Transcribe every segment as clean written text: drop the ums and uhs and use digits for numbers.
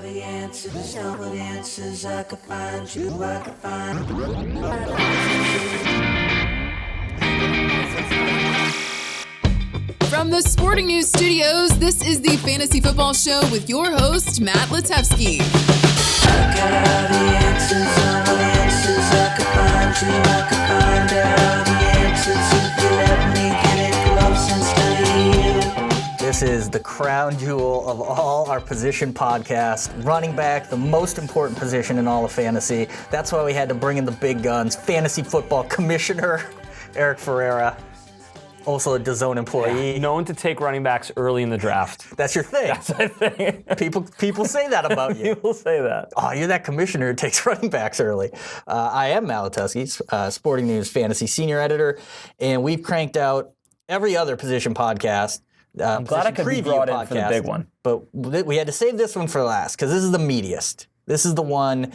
the answers, no answers. I could find you, I could find From the Sporting News Studios, this is the Fantasy Football Show with your host, Matt Litevsky. I got all the answers, all the answers. I could find you, I could find all the answers. If you let me get it close and study you. This is the crown jewel of all our position podcasts. Running back, the most important position in all of fantasy. That's why we had to bring in the big guns. Fantasy football commissioner, Eric Ferreira. Also a DAZN employee. Yeah, known to take running backs early in the draft. That's your thing. That's my thing. People say that about you. People say that. Oh, you're that commissioner who takes running backs early. I am Matt Litevsky, Sporting News Fantasy Senior Editor, and we've cranked out every other position podcast. I'm glad I could be brought in for the big one. But we had to save this one for last because this is the meatiest. This is the one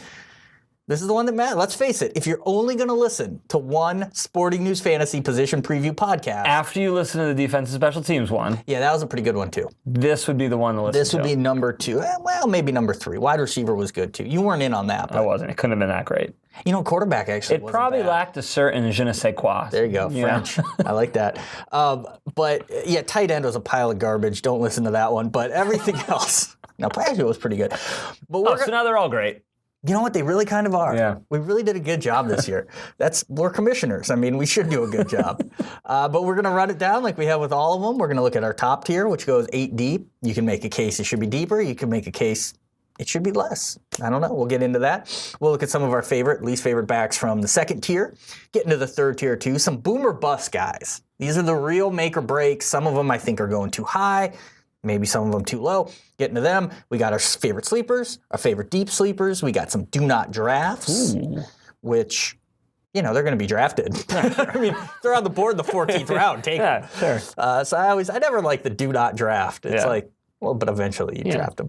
that matters. Let's face it, if you're only going to listen to one Sporting News Fantasy position preview podcast. After you listen to the defensive special teams one. Yeah, that was a pretty good one too. This would be the one to listen to. This would be number 2. Well, maybe number 3. Wide receiver was good too. You weren't in on that. But, I wasn't. It couldn't have been that great. You know, quarterback actually It wasn't probably bad. lacked a certain je ne sais quoi. There you go, French. I like that. But yeah, tight end was a pile of garbage. Don't listen to that one. But everything else, no, actually was pretty good. But So now they're all great. You know what? They really kind of are. Yeah. We really did a good job this year. We're commissioners. I mean, we should do a good job. But we're going to run it down like we have with all of them. We're going to look at our top tier, which goes 8 deep. You can make a case it should be deeper. You can make a case it should be less. I don't know. We'll get into that. We'll look at some of our least favorite backs from the second tier. Get into the third tier too. Some boomer bust guys. These are the real make or break. Some of them I think are going too high. Maybe some of them too low. Get into them. We got our favorite sleepers, our favorite deep sleepers. We got some do not drafts, which, you know, they're going to be drafted. I mean, they're on the board in the 14th round. Take them. Sure. So I never like the do not draft. It's like, well, but eventually you draft them.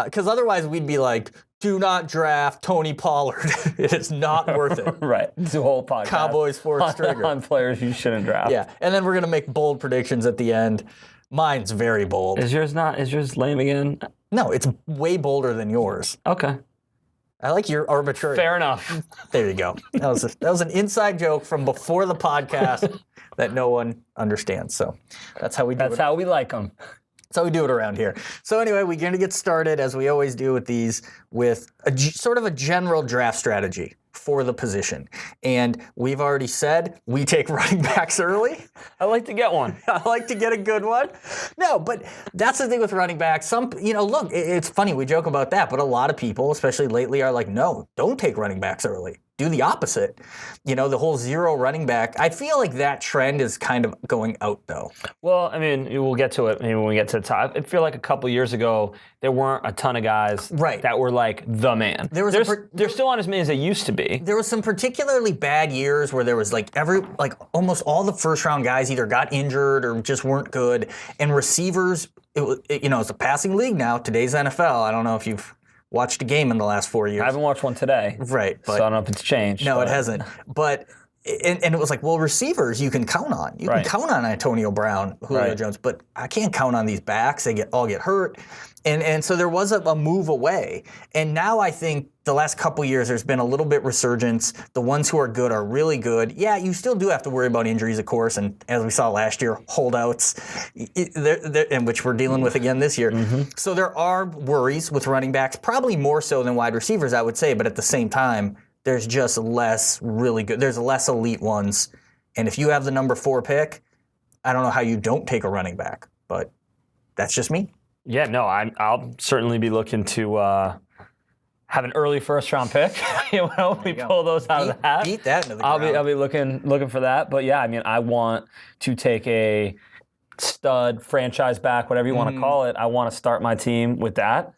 Because otherwise we'd be like, do not draft Tony Pollard. It is not worth it. Right. It's a whole podcast. Cowboys fourth trigger. On players you shouldn't draft. Yeah. And then we're going to make bold predictions at the end. Mine's very bold. Is yours lame again? No, it's way bolder than yours. Okay. I like your arbitrary. Fair enough. There you go. That was an inside joke from before the podcast that no one understands. So that's how we do it. That's how we like them. That's how we do it around here. So anyway, we're going to get started, as we always do with these, with sort of a general draft strategy for the position. And we've already said we take running backs early. I like to get one. I like to get a good one. No, but that's the thing with running backs. Look, it's funny, we joke about that, but a lot of people, especially lately, are like, no, don't take running backs early. Do the opposite. You know, the whole zero running back. I feel like that trend is kind of going out, though. Well, I mean, we'll get to it maybe when we get to the top. I feel like a couple years ago, there weren't a ton of guys that were like the man. They're still not as many as they used to be. There was some particularly bad years where there was almost all the first round guys either got injured or just weren't good. And receivers, it's a passing league now. Today's NFL. I don't know if you've watched a game in the last 4 years. I haven't watched one today. Right. So I don't know if it's changed. No, it hasn't. But and it was like, well, receivers you can count on. You can count on Antonio Brown, Julio Jones, but I can't count on these backs. They all get hurt. And so there was a move away. And now I think the last couple years there's been a little bit resurgence. The ones who are good are really good. Yeah, you still do have to worry about injuries, of course. And as we saw last year, holdouts, and which we're dealing with again this year. Mm-hmm. So there are worries with running backs, probably more so than wide receivers, I would say. But at the same time, there's just less really good. There's less elite ones. And if you have the number 4 pick, I don't know how you don't take a running back. But that's just me. Yeah, no, I'll certainly be looking to have an early first-round pick. We pull those out of the hat. Beat that into the ground. I'll be looking for that. But yeah, I mean, I want to take a stud franchise back, whatever you want to call it. I want to start my team with that.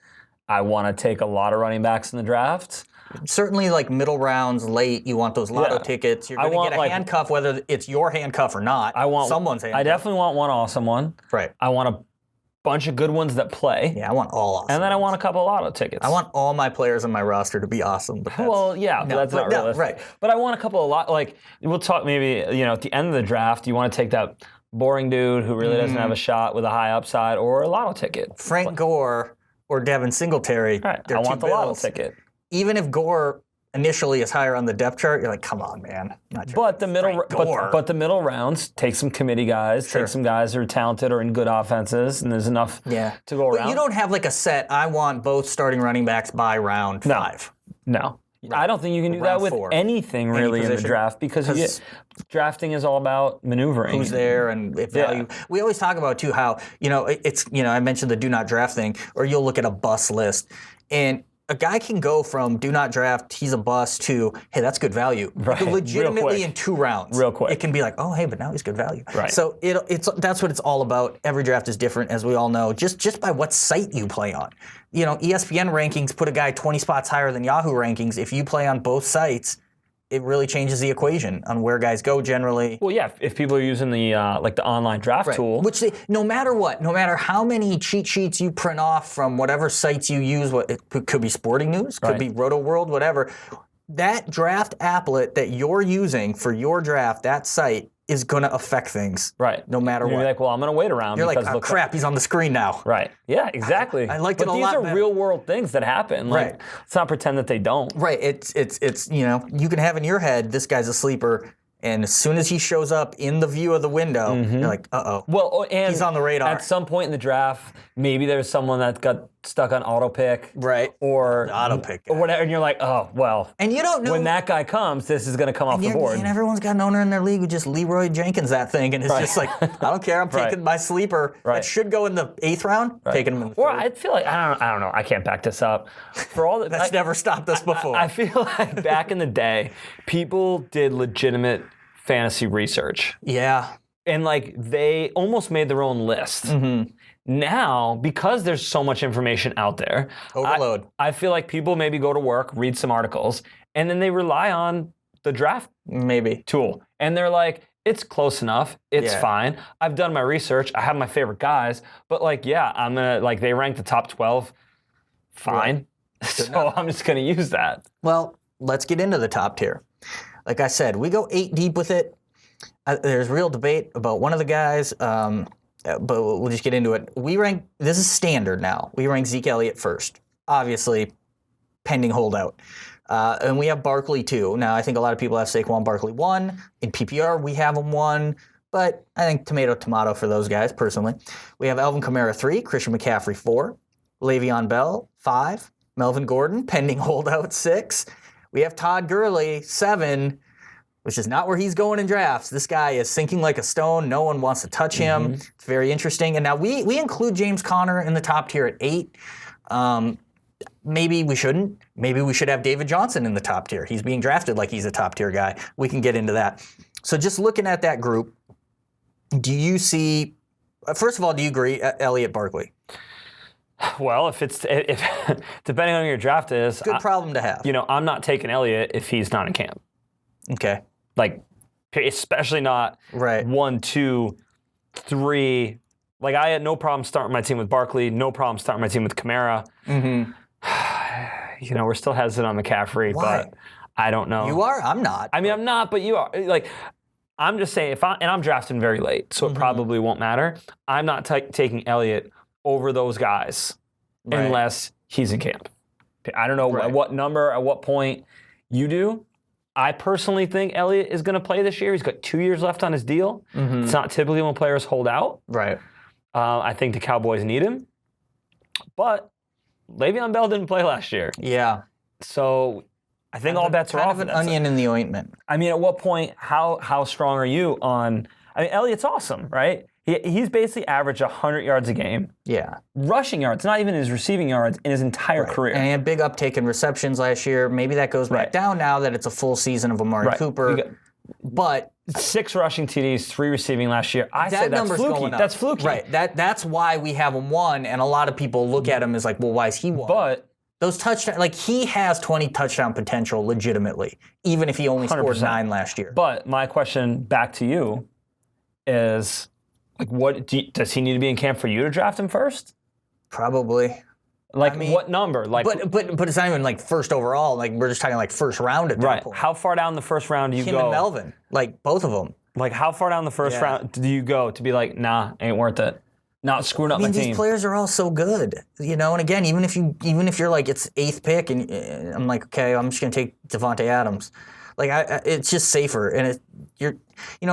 I want to take a lot of running backs in the draft. Certainly, like middle rounds, late, you want those lotto tickets. You're going to get a handcuff, whether it's your handcuff or not. I want someone's handcuff. I definitely want one awesome one. Right. I want a bunch of good ones that play. Yeah, I want all awesome. And then I want a couple of lotto tickets. I want all my players on my roster to be awesome. But that's not realistic. Right. But I want a couple of we'll talk maybe, at the end of the draft, you want to take that boring dude who really doesn't have a shot with a high upside or a lotto ticket. Frank Gore or Devin Singletary. Right. They're I two want the lotto bills. ticket. Even if Gore initially is higher on the depth chart, you're like, come on, man. Not sure. But the but the middle rounds take some committee guys, take some guys who are talented or in good offenses, and there's enough to go around. But you don't have like a set, I want both starting running backs by round 5. No. I don't think you can do that with anything really in the draft because drafting is all about maneuvering. Who's there and if value. We always talk about too how, I mentioned the do not draft thing, or you'll look at a bust list and a guy can go from do not draft, he's a bust, to, hey, that's good value. Right. Legitimately in 2 rounds. Real quick. It can be like, oh, hey, but now he's good value. Right. So that's what it's all about. Every draft is different, as we all know, just by what site you play on. ESPN rankings put a guy 20 spots higher than Yahoo rankings. If you play on both sites, it really changes the equation on where guys go generally. Well, yeah, if people are using the the online draft tool. Which no matter how many cheat sheets you print off from whatever sites you use, it could be Sporting News, could be Roto World, whatever, that draft applet that you're using for your draft, that site, is going to affect things. Right. No matter what. You're like, well, I'm going to wait around. You're like, oh, crap, he's on the screen now. Right. Yeah, exactly. I liked it a lot. But these are real world things that happen. Like, let's not pretend that they don't. Right. It's you can have in your head, this guy's a sleeper, and as soon as he shows up in the view of the window, you're like, uh-oh. Well, and he's on the radar. At some point in the draft, maybe there's someone that got stuck on auto pick. Right. Or auto pick. Or whatever, and you're like, oh, well. And you don't know. When that guy comes, this is going to come off the board. And everyone's got an owner in their league who just Leroy Jenkins that thing, and it's just like, I don't care, I'm taking my sleeper. That should go in the 8th round, taking him in the 3rd. Or I feel like, I don't know, I can't back this up. For all That's never stopped us before. I feel like back in the day, people did legitimate fantasy research. Yeah. And like they almost made their own list. Now, because there's so much information out there, overload. I feel like people maybe go to work, read some articles, and then they rely on the draft tool. And they're like, it's close enough. It's fine. I've done my research. I have my favorite guys. But I'm going to, they rank the top 12. Fine. Right. So I'm just going to use that. Well, let's get into the top tier. Like I said, we go 8 deep with it. There's real debate about one of the guys, but we'll just get into it. This is standard now. We rank Zeke Elliott first. Obviously, pending holdout. And we have Barkley too. Now, I think a lot of people have Saquon Barkley 1. In PPR, we have him 1. But I think tomato for those guys, personally. We have Alvin Kamara 3, Christian McCaffrey 4, Le'Veon Bell 5, Melvin Gordon, pending holdout 6. We have Todd Gurley, 7, which is not where he's going in drafts. This guy is sinking like a stone. No one wants to touch him. It's very interesting. And now we include James Conner in the top tier at 8. Maybe we shouldn't. Maybe we should have David Johnson in the top tier. He's being drafted like he's a top tier guy. We can get into that. So just looking at that group, do you see, first of all, do you agree, Elliott Barkley? Well, if depending on who your draft is, good problem to have. I'm not taking Elliott if he's not in camp. Okay. Especially not 1, 2, 3. I had no problem starting my team with Barkley, no problem starting my team with Kamara. We're still hesitant on McCaffrey, but I don't know. You are? I'm not. I mean, I'm not, but you are. I'm just saying, I'm drafting very late, so it probably won't matter. I'm not taking Elliott over those guys unless he's in camp. I don't know at what number, at what point you do. I personally think Elliott is going to play this year. He's got 2 years left on his deal. It's not typically when players hold out. Right. I think the Cowboys need him. But Le'Veon Bell didn't play last year. Yeah. So I think all bets are off. Kind of an onion in the ointment. I mean, at what point, how strong are you on... I mean, Elliott's awesome, right? He's basically averaged 100 yards a game. Yeah. Rushing yards, not even his receiving yards, in his entire career. And he had big uptake in receptions last year. Maybe that goes back down now that it's a full season of Amari Cooper. But 6 rushing TDs, 3 receiving last year. I say that's fluky. That's fluky. Right. That's why we have him 1, and a lot of people look at him as like, well, why is he 1? But those touchdowns, he has 20 touchdown potential legitimately, even if he only 100%. Scored 9 last year. But my question back to you is, does he need to be in camp for you to draft him first? Probably. What number? But it's not even first overall. We're just talking first round at that point. How far down the first round do you go? Him and Melvin, both of them. How far down the first round do you go to be nah, ain't worth it? not screwing up my team. These players are all so good, and again, even if you're like it's 8th pick, and I'm like, okay, I'm just gonna take Devontae Adams, like it's just safer, and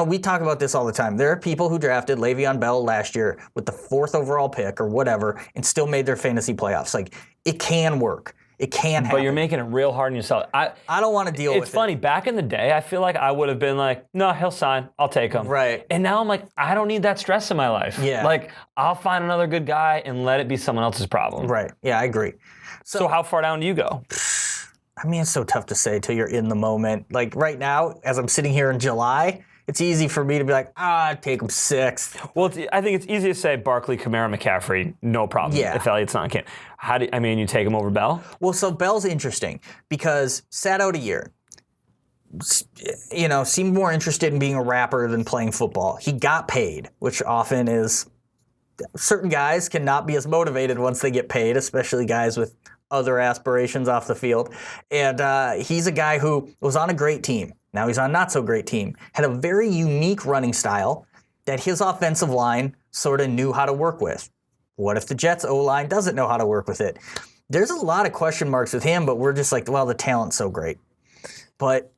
we talk about this all the time. There are people who drafted Le'Veon Bell last year with the 4th overall pick or whatever, and still made their fantasy playoffs. Like it can work. It can happen. But you're making it real hard on yourself. I don't want to deal with it. It's funny. Back in the day, I feel like I would have been like, no, he'll sign. I'll take him. Right. And now I'm like, I don't need that stress in my life. Yeah. Like, I'll find another good guy and let it be someone else's problem. Right. Yeah, I agree. So how far down do you go? I mean, it's so tough to say till you're in the moment. Like right now, as I'm sitting here in July, it's easy for me to be like, I'd take him 6th. Well, I think it's easy to say Barkley, Kamara, McCaffrey, no problem. Yeah. If Elliott's not in camp. You take him over Bell? Well, so Bell's interesting because sat out a year. Seemed more interested in being a rapper than playing football. He got paid, which often is certain guys cannot be as motivated once they get paid, especially guys with other aspirations off the field. And he's a guy who was on a great team. Now he's on a not-so-great team. Had a very unique running style that his offensive line sort of knew how to work with. What if the Jets' O-line doesn't know how to work with it? There's a lot of question marks with him, but we're just like, well, the talent's so great. But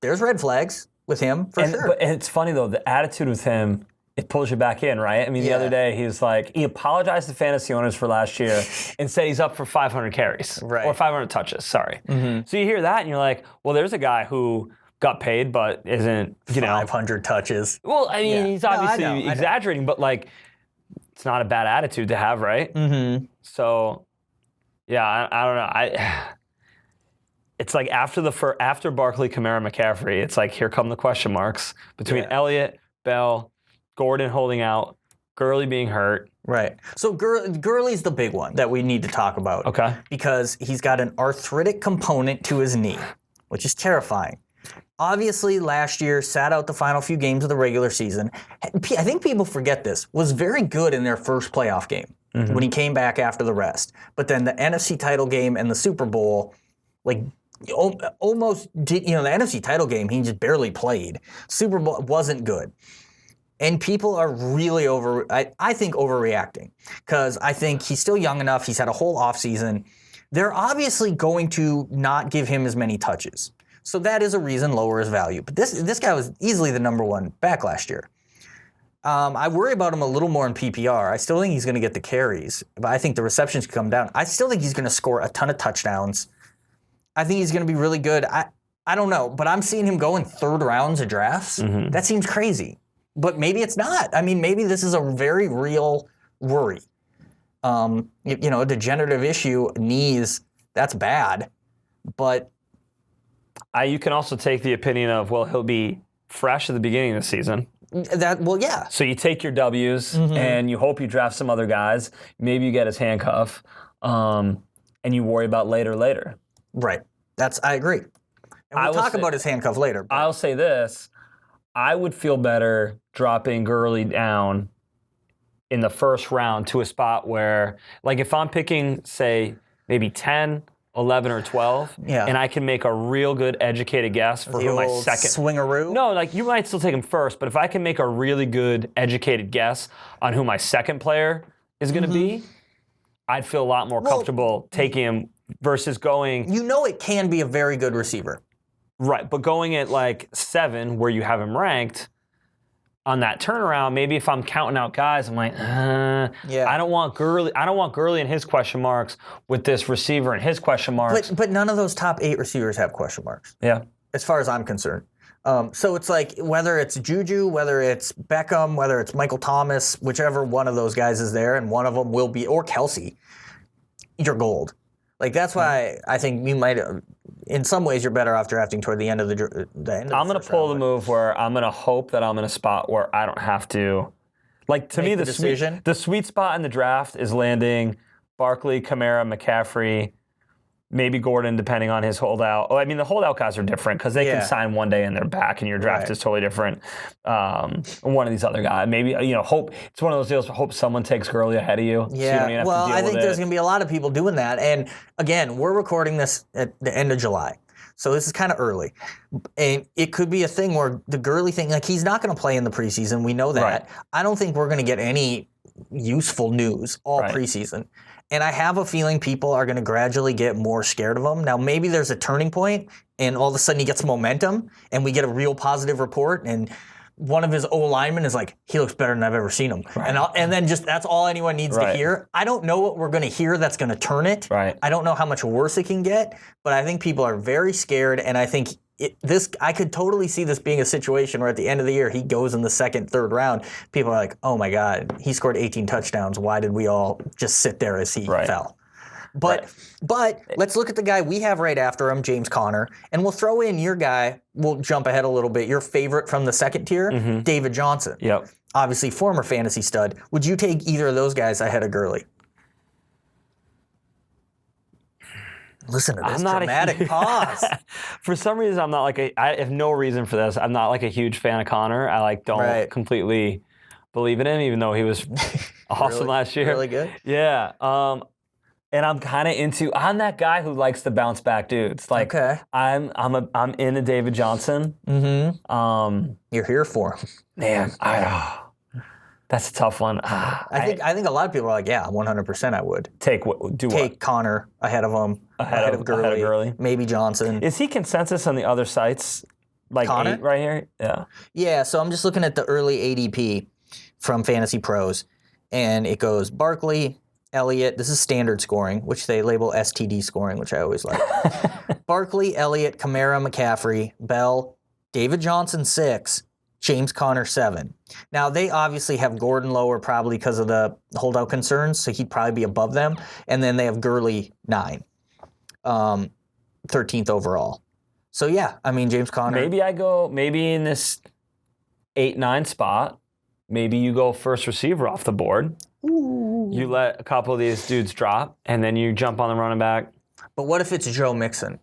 there's red flags with him, for sure. And it's funny, though, the attitude with him, it pulls you back in, right? I mean, the other day, he apologized to fantasy owners for last year and said he's up for 500 carries. Right. Or 500 touches, sorry. Mm-hmm. So you hear that, and you're like, well, there's a guy who got paid, but isn't, 500 touches. Well, I mean, he's obviously exaggerating, but like, it's not a bad attitude to have, right? Mm-hmm. So, yeah, I don't know. It's like after Barkley, Kamara, McCaffrey, it's like here come the question marks between Elliott, Bell, Gordon holding out, Gurley being hurt. Right. So Gurley's the big one that we need to talk about. Okay. Because he's got an arthritic component to his knee, which is terrifying. Obviously, last year, sat out the final few games of the regular season. I think people forget this, was very good in their first playoff game when he came back after the rest. But then the NFC title game and the Super Bowl, like almost did, the NFC title game, he just barely played. Super Bowl wasn't good. And people are really I think overreacting because I think he's still young enough. He's had a whole offseason. They're obviously going to not give him as many touches. So that is a reason lower his value. But this guy was easily the number one back last year. I worry about him a little more in PPR. I still think he's going to get the carries, but I think the receptions could come down. I still think he's going to score a ton of touchdowns. I think he's going to be really good. I don't know, but I'm seeing him go in 3rd rounds of drafts. Mm-hmm. That seems crazy. But maybe it's not. I mean, maybe this is a very real worry. A degenerative issue, knees, that's bad. But you can also take the opinion of, well, he'll be fresh at the beginning of the season. Yeah. So you take your W's and you hope you draft some other guys. Maybe you get his handcuff, and you worry about later. Right. I agree. And we'll talk about his handcuff later. But I'll say this. I would feel better dropping Gurley down in the first round to a spot where, like if I'm picking, say, maybe 10, 11, or 12, and I can make a real good educated guess for who my second... swingaroo? No, like you might still take him first, but if I can make a really good educated guess on who my second player is going to be, I'd feel a lot more comfortable taking him versus going... it can be a very good receiver. Right, but going at like 7, where you have him ranked, on that turnaround, maybe if I'm counting out guys, I'm like, I don't want Gurley. I don't want Gurley and his question marks with this receiver and his question marks. But none of those top 8 receivers have question marks. Yeah, as far as I'm concerned. So it's like whether it's Juju, whether it's Beckham, whether it's Michael Thomas, whichever one of those guys is there, and one of them will be, or Kelsey, you're gold. Like that's why I think you might. In some ways, you're better off drafting toward the end of the end. I'm going to pull the move where I'm going to hope that I'm in a spot where I don't have to. Like to me, the sweet spot in the draft is landing Barkley, Kamara, McCaffrey, maybe Gordon, depending on his holdout. Oh, I mean, the holdout guys are different because they can sign one day and they're back, and your draft is totally different. One of these other guys, maybe hope it's one of those deals. Hope someone takes Gurley ahead of you. Yeah. So I think there's going to be a lot of people doing that. And again, we're recording this at the end of July. So this is kind of early. And it could be a thing where the Gurley thing, like he's not going to play in the preseason. We know that. Right. I don't think we're going to get any useful news all preseason. And I have a feeling people are going to gradually get more scared of him. Now, maybe there's a turning point and all of a sudden he gets momentum and we get a real positive report and one of his O-linemen is like, he looks better than I've ever seen him. Right. And then just that's all anyone needs to hear. I don't know what we're going to hear that's going to turn it. Right. I don't know how much worse it can get, but I think people are very scared, and I think I could totally see this being a situation where at the end of the year he goes in the second, third round. People are like, oh my God, he scored 18 touchdowns. Why did we all just sit there as he fell? But let's look at the guy we have right after him, James Conner, and we'll throw in your guy. We'll jump ahead a little bit. Your favorite from the second tier, David Johnson. Yep. Obviously, former fantasy stud. Would you take either of those guys ahead of Gurley? Listen to this dramatic pause. For some reason, I'm not I have no reason for this. I'm not like a huge fan of Conner. I don't completely believe in him, even though he was awesome last year. Really good? Yeah. And I'm kind of I'm that guy who likes to bounce back dudes. Like, I'm into David Johnson. Mm-hmm. You're here for him. Man, that's a tough one. I think a lot of people are like, yeah, 100% I would. Take Conner ahead of him, ahead of Gurley, maybe Johnson. Is he consensus on the other sites? Like Conner? 8 right here? Yeah. Yeah, so I'm just looking at the early ADP from Fantasy Pros, and it goes Barkley, Elliott, this is standard scoring, which they label STD scoring, which I always like. Barkley, Elliott, Kamara, McCaffrey, Bell, David Johnson 6, James Conner 7. Now, they obviously have Gordon lower probably because of the holdout concerns, so he'd probably be above them. And then they have Gurley 9, 13th overall. So, yeah, I mean, James Conner. Maybe in this 8-9 spot, maybe you go first receiver off the board. Ooh. You let a couple of these dudes drop, and then you jump on the running back. But what if it's Joe Mixon?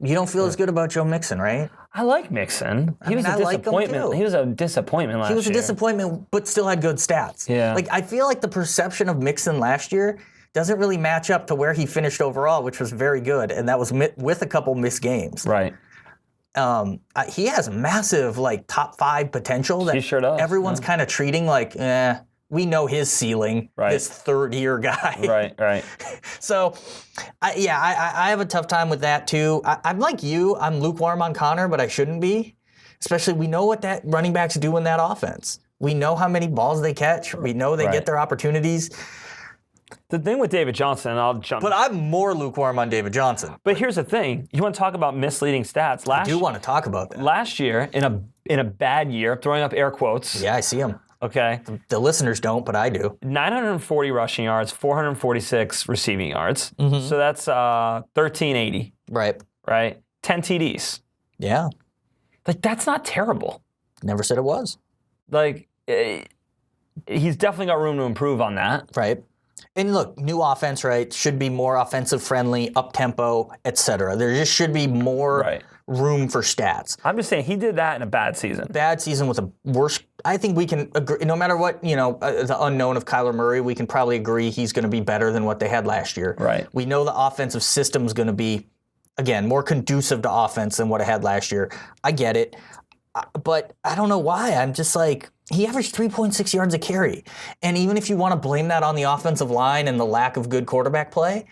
You don't feel as good about Joe Mixon, right? I like Mixon. He was a disappointment. He was a disappointment last year. He was a disappointment, but still had good stats. Yeah. Like, I feel like the perception of Mixon last year doesn't really match up to where he finished overall, which was very good, and that was with a couple missed games. Right. He has massive, top 5 potential that he sure does. Everyone's kind of treating like, we know his ceiling, this third-year guy. Right. So, I have a tough time with that, too. I'm like you. I'm lukewarm on Conner, but I shouldn't be. Especially, we know what that running backs do in that offense. We know how many balls they catch. We know they get their opportunities. The thing with David Johnson, I'll jump. But I'm more lukewarm on David Johnson. But here's the thing. You want to talk about misleading stats. I do want to talk about that. Last year, in a bad year, throwing up air quotes. Yeah, I see them. Okay. The listeners don't, but I do. 940 rushing yards, 446 receiving yards. Mm-hmm. So that's 1,380. Right? 10 TDs. Yeah. That's not terrible. Never said it was. He's definitely got room to improve on that. Right. And look, new offense, should be more offensive-friendly, up-tempo, etc. There just should be more room for stats. I'm just saying he did that in a bad season. Bad season with a worse. I think we can agree, no matter what, the unknown of Kyler Murray, we can probably agree he's going to be better than what they had last year. Right. We know the offensive system is going to be, again, more conducive to offense than what it had last year. I get it. But I don't know why. I'm just he averaged 3.6 yards a carry. And even if you want to blame that on the offensive line and the lack of good quarterback play,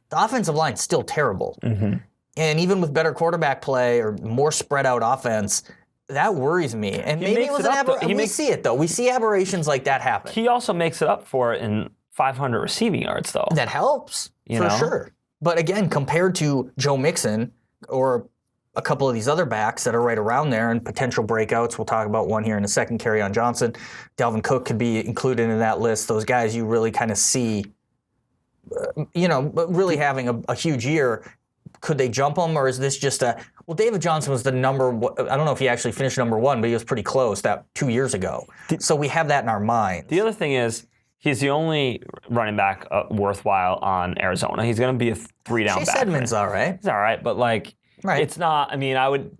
the offensive line's still terrible. Mm-hmm. And even with better quarterback play or more spread out offense, that worries me. And maybe it was an aberration. We see it, though. We see aberrations like that happen. He also makes it up for it in 500 receiving yards, though. That helps, for sure. But again, compared to Joe Mixon or a couple of these other backs that are right around there and potential breakouts. We'll talk about one here in a second, Kerryon Johnson. Dalvin Cook could be included in that list. Those guys you really kind of see, really having a huge year. Could they jump them, or is this just David Johnson was the I don't know if he actually finished number 1, but he was pretty close that 2 years ago. So we have that in our mind. The other thing is, he's the only running back worthwhile on Arizona. He's going to be a 3-down back. Chase Edmonds all right. He's all right, but it's not. I mean, I would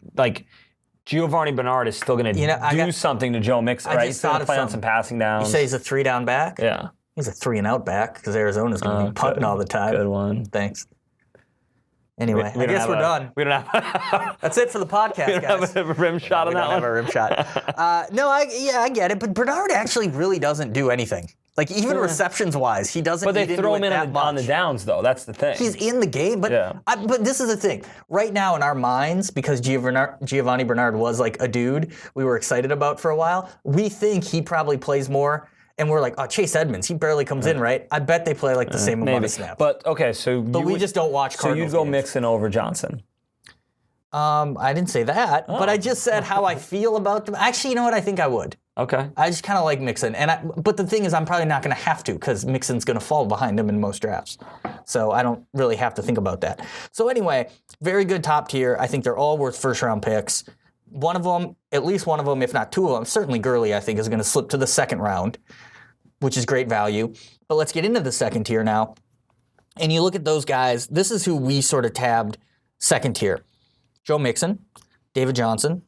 Giovanni Bernard is still going to do something to Joe Mixon, right? He's going to play on some passing downs. You say he's a 3-down back? Yeah. He's a 3-and-out back because Arizona's going to be punting all the time. Good one. Thanks. Anyway, I guess we're done. We don't have. That's it for the podcast, we don't guys. have a rim shot on that one. We don't have a rim shot. No, I get it, but Bernard actually really doesn't do anything. Like, even receptions-wise, he doesn't. But they throw him in on the downs, though. That's the thing. He's in the game, but but this is the thing. Right now, in our minds, because Giovanni Bernard was like a dude we were excited about for a while, we think he probably plays more. And we're like, oh, Chase Edmonds, he barely comes in, right? I bet they play like the same amount of snaps. But okay, but we just don't watch Cardinals So you'd go games. Mixon over Johnson. I didn't say that, but I just said how I feel about them. Actually, you know what? I think I would. Okay. I just kind of like Mixon, but the thing is, I'm probably not going to have to because Mixon's going to fall behind him in most drafts, so I don't really have to think about that. So anyway, very good top tier. I think they're all worth first-round picks. One of them, at least one of them, if not two of them, certainly Gurley, I think, is going to slip to the second round, which is great value. But let's get into the second tier now. And you look at those guys. This is who we sort of tabbed second tier: Joe Mixon, David Johnson.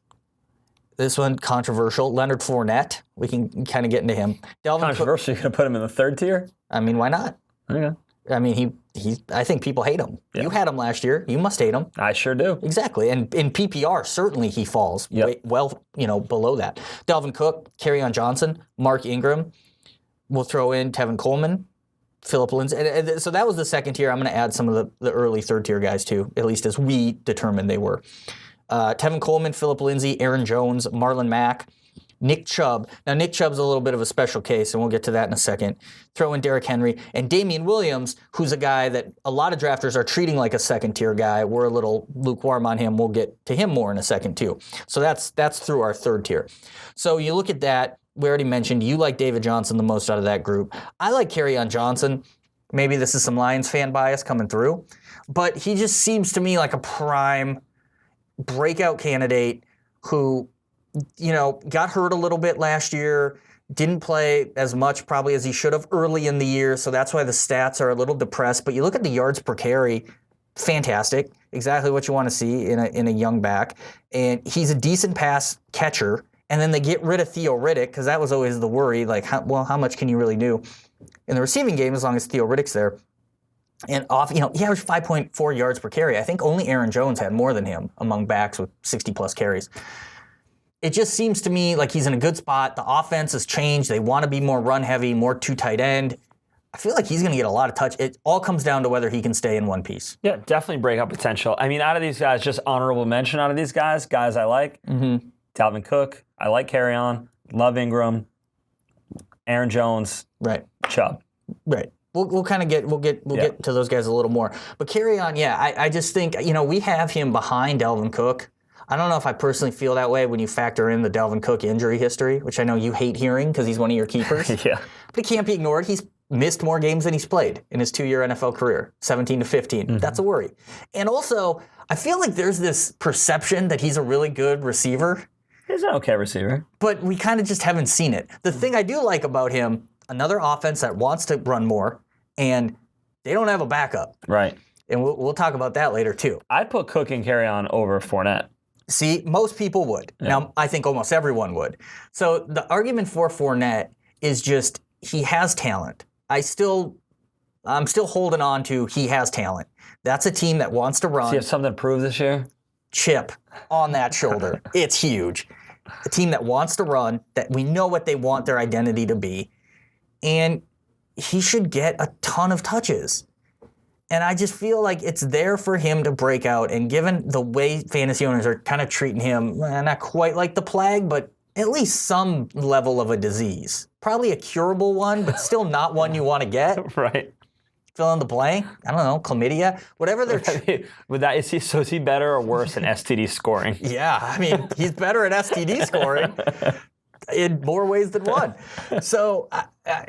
This one, controversial. Leonard Fournette. We can kind of get into him. Controversial? You're going to put him in the third tier? I mean, why not? Okay. I mean, I think people hate him. Yeah. You had him last year. You must hate him. I sure do. Exactly. And in PPR, certainly he falls well, below that. Dalvin Cook, Kerryon Johnson, Mark Ingram. We'll throw in Tevin Coleman, Phillip Lindsay. And so that was the second tier. I'm going to add some of the early third tier guys too, at least as we determined they were. Tevin Coleman, Phillip Lindsay, Aaron Jones, Marlon Mack, Nick Chubb. Now, Nick Chubb's a little bit of a special case, and we'll get to that in a second. Throw in Derrick Henry and Damian Williams, who's a guy that a lot of drafters are treating like a second-tier guy. We're a little lukewarm on him. We'll get to him more in a second, too. So that's through our third tier. So you look at that. We already mentioned you like David Johnson the most out of that group. I like Kerryon Johnson. Maybe this is some Lions fan bias coming through, but he just seems to me like a prime breakout candidate who, got hurt a little bit last year, didn't play as much probably as he should have early in the year, so that's why the stats are a little depressed. But you look at the yards per carry, fantastic, exactly what you want to see in a young back. And he's a decent pass catcher, and then they get rid of Theo Riddick, because that was always the worry, like, how much can you really do in the receiving game as long as Theo Riddick's there? And he averaged 5.4 yards per carry. I think only Aaron Jones had more than him among backs with 60-plus carries. It just seems to me like he's in a good spot. The offense has changed. They want to be more run-heavy, more two tight end. I feel like he's going to get a lot of touch. It all comes down to whether he can stay in one piece. Yeah, definitely breakout potential. I mean, out of these guys, just honorable mention out of these guys I like. Mm-hmm. Dalvin Cook, I like Kerryon, love Ingram, Aaron Jones, right? Chubb, right. We'll get to those guys a little more. But Kerryon, I just think, we have him behind Dalvin Cook. I don't know if I personally feel that way when you factor in the Dalvin Cook injury history, which I know you hate hearing because he's one of your keepers. Yeah. But it can't be ignored. He's missed more games than he's played in his 2-year NFL career, 17 to 15. Mm-hmm. That's a worry. And also, I feel like there's this perception that he's a really good receiver. He's an okay receiver. But we kind of just haven't seen it. The thing I do like about him, another offense that wants to run more, and they don't have a backup. Right. And we'll talk about that later, too. I'd put Cook and Kerryon over Fournette. See, most people would. Yeah. Now, I think almost everyone would. So the argument for Fournette is just he has talent. I'm still holding on to he has talent. That's a team that wants to run. Does he have something to prove this year? Chip on that shoulder. It's huge. A team that wants to run, that we know what they want their identity to be. And he should get a ton of touches. And I just feel like it's there for him to break out. And given the way fantasy owners are kind of treating him, not quite like the plague, but at least some level of a disease. Probably a curable one, but still not one you want to get. Right. Fill in the blank. I don't know, chlamydia, whatever they're. Is he better or worse in STD scoring? Yeah, I mean, he's better at STD scoring in more ways than one. So,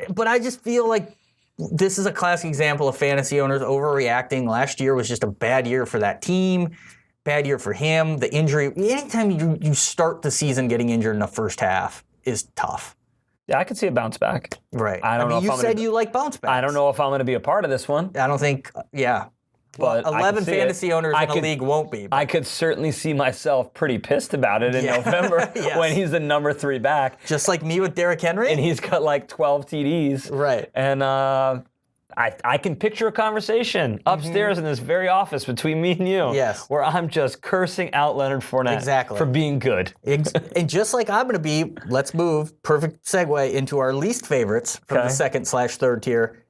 but I just feel like this is a classic example of fantasy owners overreacting. Last year was just a bad year for that team, bad year for him. The injury, anytime you start the season getting injured in the first half is tough. Yeah, I could see a bounce back. Right. I don't know. You said you like bounce backs. I don't know if I'm going to be a part of this one. I don't think. Yeah. But 11 fantasy owners in the league won't be. I could certainly see myself pretty pissed about it in November when he's the number 3 back. Just like me with Derrick Henry? And he's got like 12 TDs. Right. And I can picture a conversation upstairs in this very office between me and you. Yes. Where I'm just cursing out Leonard Fournette for being good. And just like I'm going to be, let's move, perfect segue into our least favorites from the second/third tier.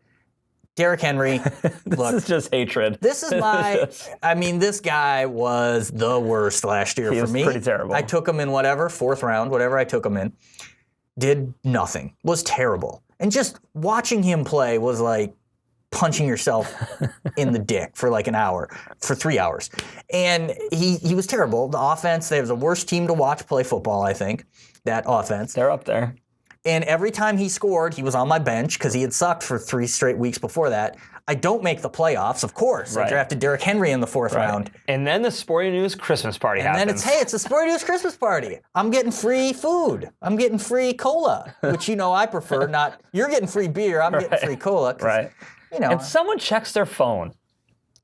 Derrick Henry. This is just hatred. This is this guy was the worst last year for me. He was pretty terrible. I took him in fourth round, whatever I took him in. Did nothing. Was terrible. And just watching him play was like punching yourself in the dick for like an hour, for 3 hours. And he was terrible. The offense, they were the worst team to watch play football, I think, that offense. They're up there. And every time he scored, he was on my bench because he had sucked for 3 straight weeks before that. I don't make the playoffs, of course. I drafted Derrick Henry in the 4th round. And then the Sporting News Christmas party happens. And then it's a Sporting News Christmas party. I'm getting free food. I'm getting free cola, which I prefer. Not you're getting free beer. I'm getting free cola. Right. And someone checks their phone.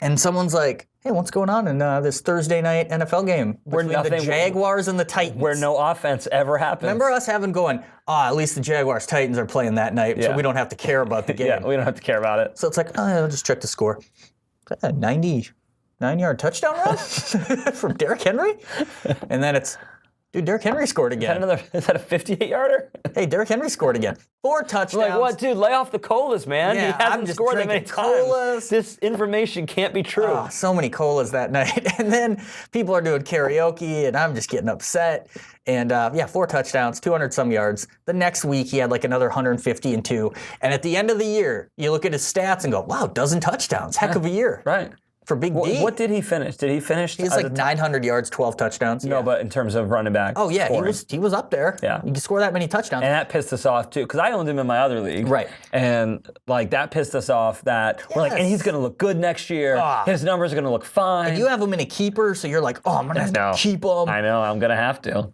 And someone's like, hey, what's going on in this Thursday night NFL game between the Jaguars and the Titans? Where no offense ever happens. Remember us at least the Jaguars-Titans are playing that night, so we don't have to care about the game. Yeah, we don't have to care about it. So it's like, I'll just check the score. Is that a 99-yard touchdown run from Derrick Henry? And then it's, dude, Derrick Henry scored again. Is that a 58-yarder? Hey, Derrick Henry scored again. 4 touchdowns. Like, what, dude? Lay off the colas, man. Yeah, he hasn't scored that many colas. times. This information can't be true. Oh, so many colas that night. And then people are doing karaoke, and I'm just getting upset. And 4 touchdowns, 200-some yards. The next week, he had like another 150 and 2. And at the end of the year, you look at his stats and go, wow, dozen touchdowns. Heck of a year. Right. For Big D. What did he finish? Did he finish? He's like 900 yards, 12 touchdowns. No, but in terms of running back. Oh, yeah, he was up there. Yeah. You can score that many touchdowns. And that pissed us off, too, because I owned him in my other league. Right. And, that pissed us off that we're like, and he's going to look good next year. His numbers are going to look fine. And you have him in a keeper, so you're like, I'm going to have to keep him. I know, I'm going to have to.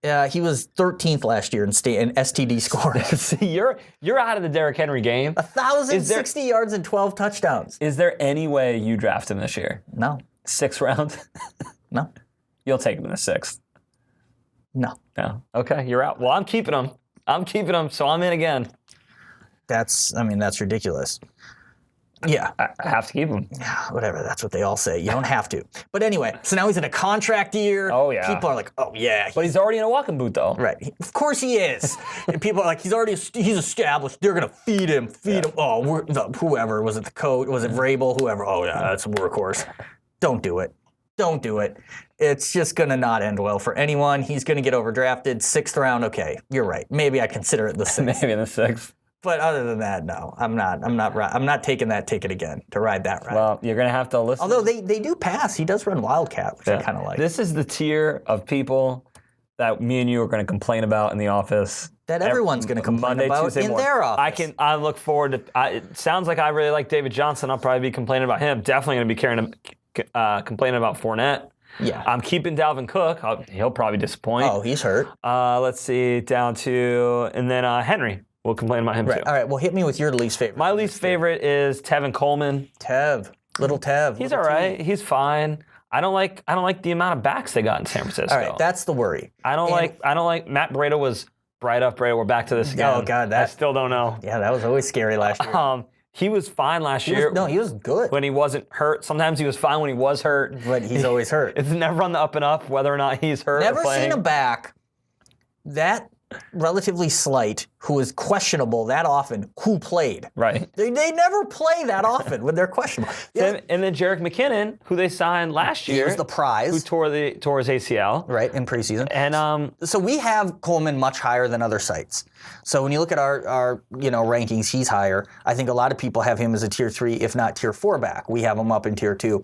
Yeah, he was 13th last year in STD scoring. See, you're out of the Derrick Henry game. 1,060 yards and 12 touchdowns. Is there any way you draft him this year? No. 6th round? No. You'll take him in the 6th? No. No. Okay, you're out. Well, I'm keeping him, so I'm in again. That's ridiculous. Yeah. I have to keep him. Yeah, whatever. That's what they all say. You don't have to. But anyway, so now he's in a contract year. Oh, yeah. People are like, oh, yeah. But he's already in a walking boot, though. Right. Of course he is. And people are like, he's established. They're going to feed him. Oh, whoever. Was it the coach? Was it Vrabel? Whoever. Oh, yeah, that's a workhorse. Don't do it. Don't do it. It's just going to not end well for anyone. He's going to get overdrafted. 6th round, okay. You're right. Maybe I consider it the 6th. Maybe in the 6th. But other than that, no, I'm not taking that ticket again to ride that ride. Well, you're going to have to listen. Although they do pass. He does run Wildcat, which I kind of like. This is the tier of people that me and you are going to complain about in the office. That everyone's going to complain Monday, about Tuesday in morning. their office. I look forward to it sounds like I really like David Johnson. I'll probably be complaining about him. Definitely going to be complaining about Fournette. Yeah. I'm keeping Dalvin Cook. He'll probably disappoint. Oh, he's hurt. Let's see, down to, and then Henry. We'll complain about him too. All right, well, hit me with your least favorite. My least favorite is Tevin Coleman. Little Tev. He's all right. He's fine. I don't like the amount of backs they got in San Francisco. All right, that's the worry. I don't like Matt Breida was bright up. Breida, we're back to this again. Oh God, I still don't know. Yeah, that was always scary last year. He was fine last year. He was good when he wasn't hurt. Sometimes he was fine when he was hurt. But he's always hurt. It's never on the up and up whether or not he's hurt. Never or playing. seen a back that relatively slight who is questionable that often who played. Right. They never play that often when they're questionable. Yeah. And then Jerick McKinnon, who they signed last year. He was the prize. Who tore his ACL. Right, in preseason. And so we have Coleman much higher than other sites. So when you look at our rankings, he's higher. I think a lot of people have him as a tier 3, if not tier 4 back. We have him up in tier 2.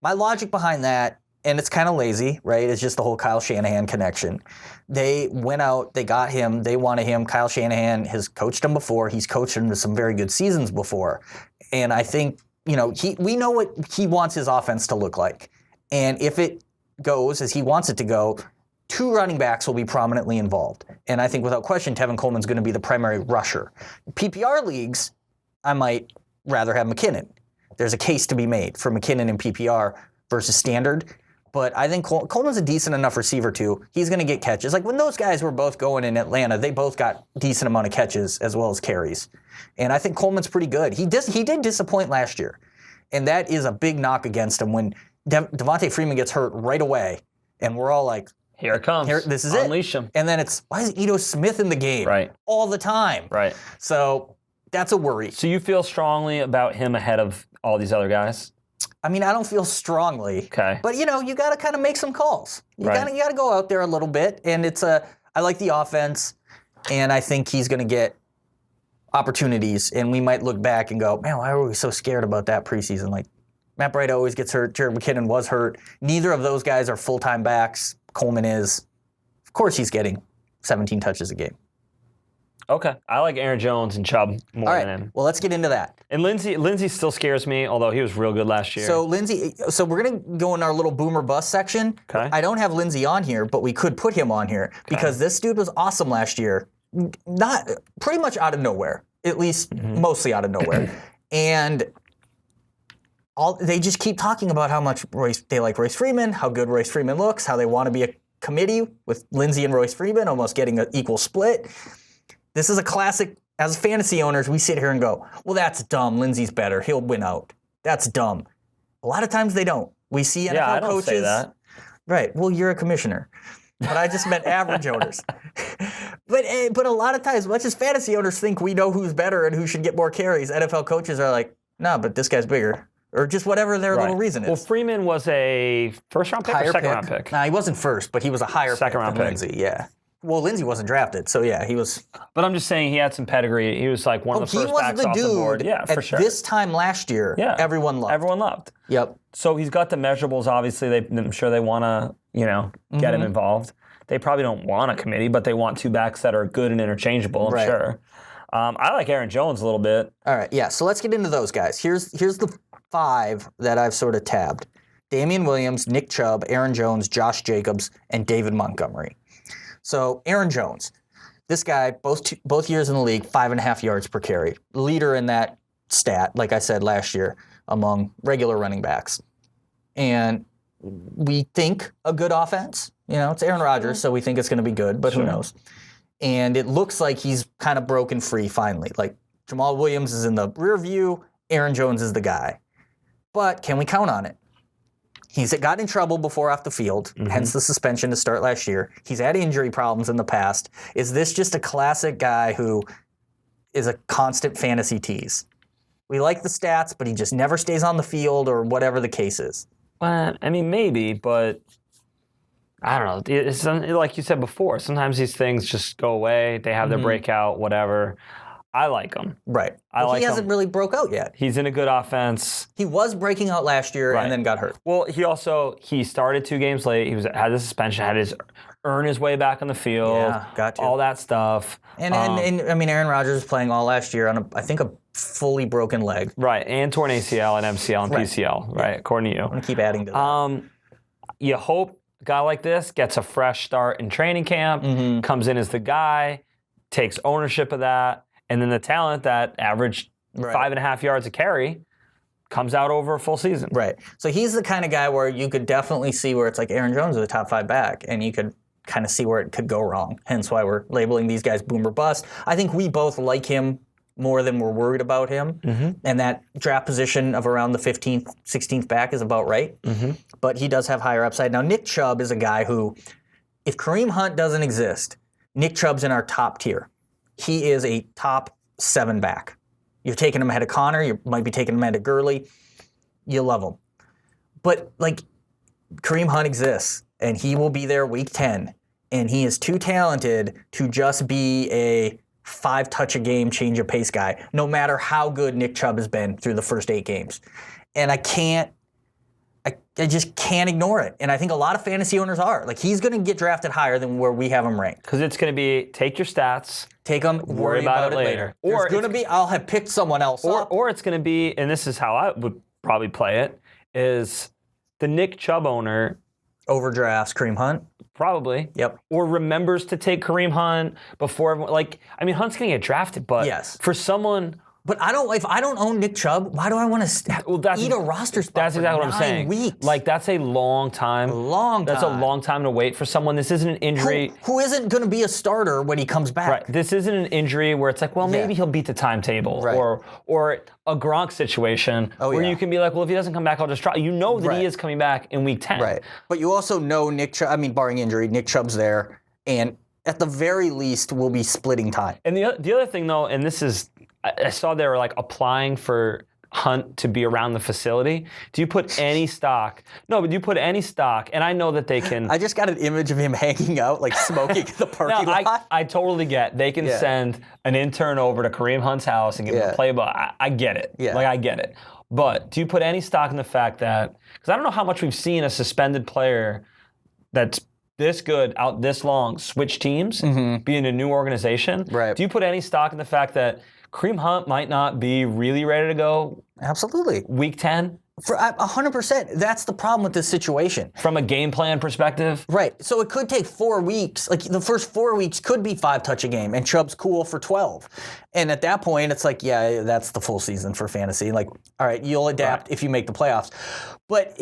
My logic behind that, and it's kind of lazy, right? It's just the whole Kyle Shanahan connection. They went out, they got him, they wanted him. Kyle Shanahan has coached him before. He's coached him to some very good seasons before. And I think, we know what he wants his offense to look like. And if it goes as he wants it to go, 2 running backs will be prominently involved. And I think without question, Tevin Coleman's going to be the primary rusher. In PPR leagues, I might rather have McKinnon. There's a case to be made for McKinnon in PPR versus standard. But I think Coleman's a decent enough receiver, too. He's going to get catches. Like, when those guys were both going in Atlanta, they both got decent amount of catches as well as carries. And I think Coleman's pretty good. He did disappoint last year. And that is a big knock against him when Devontae Freeman gets hurt right away. And we're all like, here it comes. This is Unleash him. And then why is Ito Smith in the game? Right. All the time. Right. So that's a worry. So you feel strongly about him ahead of all these other guys? I mean, I don't feel strongly. Okay. But, you got to kind of make some calls. You Right. got to go out there a little bit. And I like the offense. And I think he's going to get opportunities. And we might look back and go, man, why were we so scared about that preseason? Like, Matt Breida always gets hurt. Jared McKinnon was hurt. Neither of those guys are full-time backs. Coleman is. Of course he's getting 17 touches a game. Okay. I like Aaron Jones and Chubb more All than right. him. Well, let's get into that. And Lindsey still scares me, although he was real good last year. So we're going to go in our little boomer bust section. Okay. I don't have Lindsey on here, but we could put him on here because this dude was awesome last year. Not pretty much out of nowhere, at least mostly out of nowhere. And they just keep talking about how much they like Royce Freeman, how good Royce Freeman looks, how they want to be a committee with Lindsey and Royce Freeman, almost getting an equal split. This is a classic. As fantasy owners, we sit here and go, well, that's dumb. Lindsey's better. He'll win out. That's dumb. A lot of times they don't. We see NFL I don't coaches. say that. Right. Well, you're a commissioner. But I just meant average owners. But a lot of times, much as fantasy owners think we know who's better and who should get more carries, NFL coaches are like, nah, but this guy's bigger. Or just whatever their little reason is. Well, Freeman was a first-round pick or second-round pick? Nah, he wasn't first, but he was a higher Second-round pick than pick. Lindsey, yeah. Well, Lindsey wasn't drafted, so yeah, he was. But I'm just saying he had some pedigree. He was like one of the first backs off the board. Yeah, for sure. At this time last year, everyone loved. Everyone loved. Yep. So he's got the measurables. Obviously, I'm sure they want to, get him involved. They probably don't want a committee, but they want two backs that are good and interchangeable. I'm sure. I like Aaron Jones a little bit. All right, yeah. So let's get into those guys. Here's the 5 that I've sort of tabbed: Damian Williams, Nick Chubb, Aaron Jones, Josh Jacobs, and David Montgomery. So Aaron Jones, this guy, both years in the league, 5.5 yards per carry, leader in that stat. Like I said last year, among regular running backs, and we think a good offense. It's Aaron Rodgers, so we think it's going to be good, but who knows? And it looks like he's kind of broken free finally. Like Jamal Williams is in the rear view, Aaron Jones is the guy. But can we count on it? He's got in trouble before off the field, hence the suspension to start last year. He's had injury problems in the past. Is this just a classic guy who is a constant fantasy tease? We like the stats, but he just never stays on the field or whatever the case is. Well, I mean, maybe, but I don't know. It's like you said before, sometimes these things just go away. They have their breakout, whatever. I like him. Right. He hasn't really broke out yet. He's in a good offense. He was breaking out last year and then got hurt. Well, he started 2 games late. Had a suspension, had his earn his way back on the field. Yeah, got to. All that stuff. And I mean, Aaron Rodgers was playing all last year on I think a fully broken leg. Right, and torn ACL and MCL and PCL, right, according to you. I'm going to keep adding to that. You hope a guy like this gets a fresh start in training camp, comes in as the guy, takes ownership of that, and then the talent that averaged 5.5 yards a carry comes out over a full season. Right. So he's the kind of guy where you could definitely see where it's like Aaron Jones is a top 5 back, and you could kind of see where it could go wrong. Hence why we're labeling these guys boomer bust. I think we both like him more than we're worried about him. And that draft position of around the 15th, 16th back is about right. But he does have higher upside. Now, Nick Chubb is a guy who, if Kareem Hunt doesn't exist, Nick Chubb's in our top tier. He is a top 7 back. You're taking him ahead of Connor. You might be taking him ahead of Gurley. You love him. But, Kareem Hunt exists, and he will be there week 10. And he is too talented to just be a 5-touch-a-game, change-of-pace guy, no matter how good Nick Chubb has been through the first 8 games. And I just can't ignore it. And I think a lot of fantasy owners are. He's going to get drafted higher than where we have him ranked. Because it's going to be, take your stats. Take them, worry about it later. Or it's going to be, I'll have picked someone else up. Or it's going to be, and this is how I would probably play it, is the Nick Chubb owner overdrafts Kareem Hunt. Probably. Yep. Or remembers to take Kareem Hunt before everyone. Hunt's going to get drafted, but for someone But if I don't own Nick Chubb, why do I want to eat a roster spot? That's exactly what I'm saying. 9 weeks. Like, that's a long time. That's a long time to wait for someone. This isn't an injury. Who isn't going to be a starter when he comes back? Right. This isn't an injury where it's like, well, maybe he'll beat the timetable. Right. Or a Gronk situation where you can be like, well, if he doesn't come back, I'll just try. You know that he is coming back in week 10. Right. But you also know Nick Chubb, I mean, barring injury, Nick Chubb's there. And at the very least, we'll be splitting time. And the other thing, though, and this is, I saw they were like applying for Hunt to be around the facility. Do you put any stock? No, but do you put any stock? And I know that they can. I just got an image of him hanging out, like smoking in the parking lot. I totally get. They can send an intern over to Kareem Hunt's house and give him a play-by. I get it. Yeah. Like, I get it. But do you put any stock in the fact that, because I don't know how much we've seen a suspended player that's this good, out this long, switch teams, be in a new organization. Right. Do you put any stock in the fact that Kareem Hunt might not be really ready to go? Absolutely. Week 10? For 100%. That's the problem with this situation. From a game plan perspective? Right. So it could take 4 weeks. Like, the first 4 weeks could be 5 touch a game, and Chubb's cool for 12. And at that point, it's like, yeah, that's the full season for fantasy. Like, all right, you'll adapt if you make the playoffs. But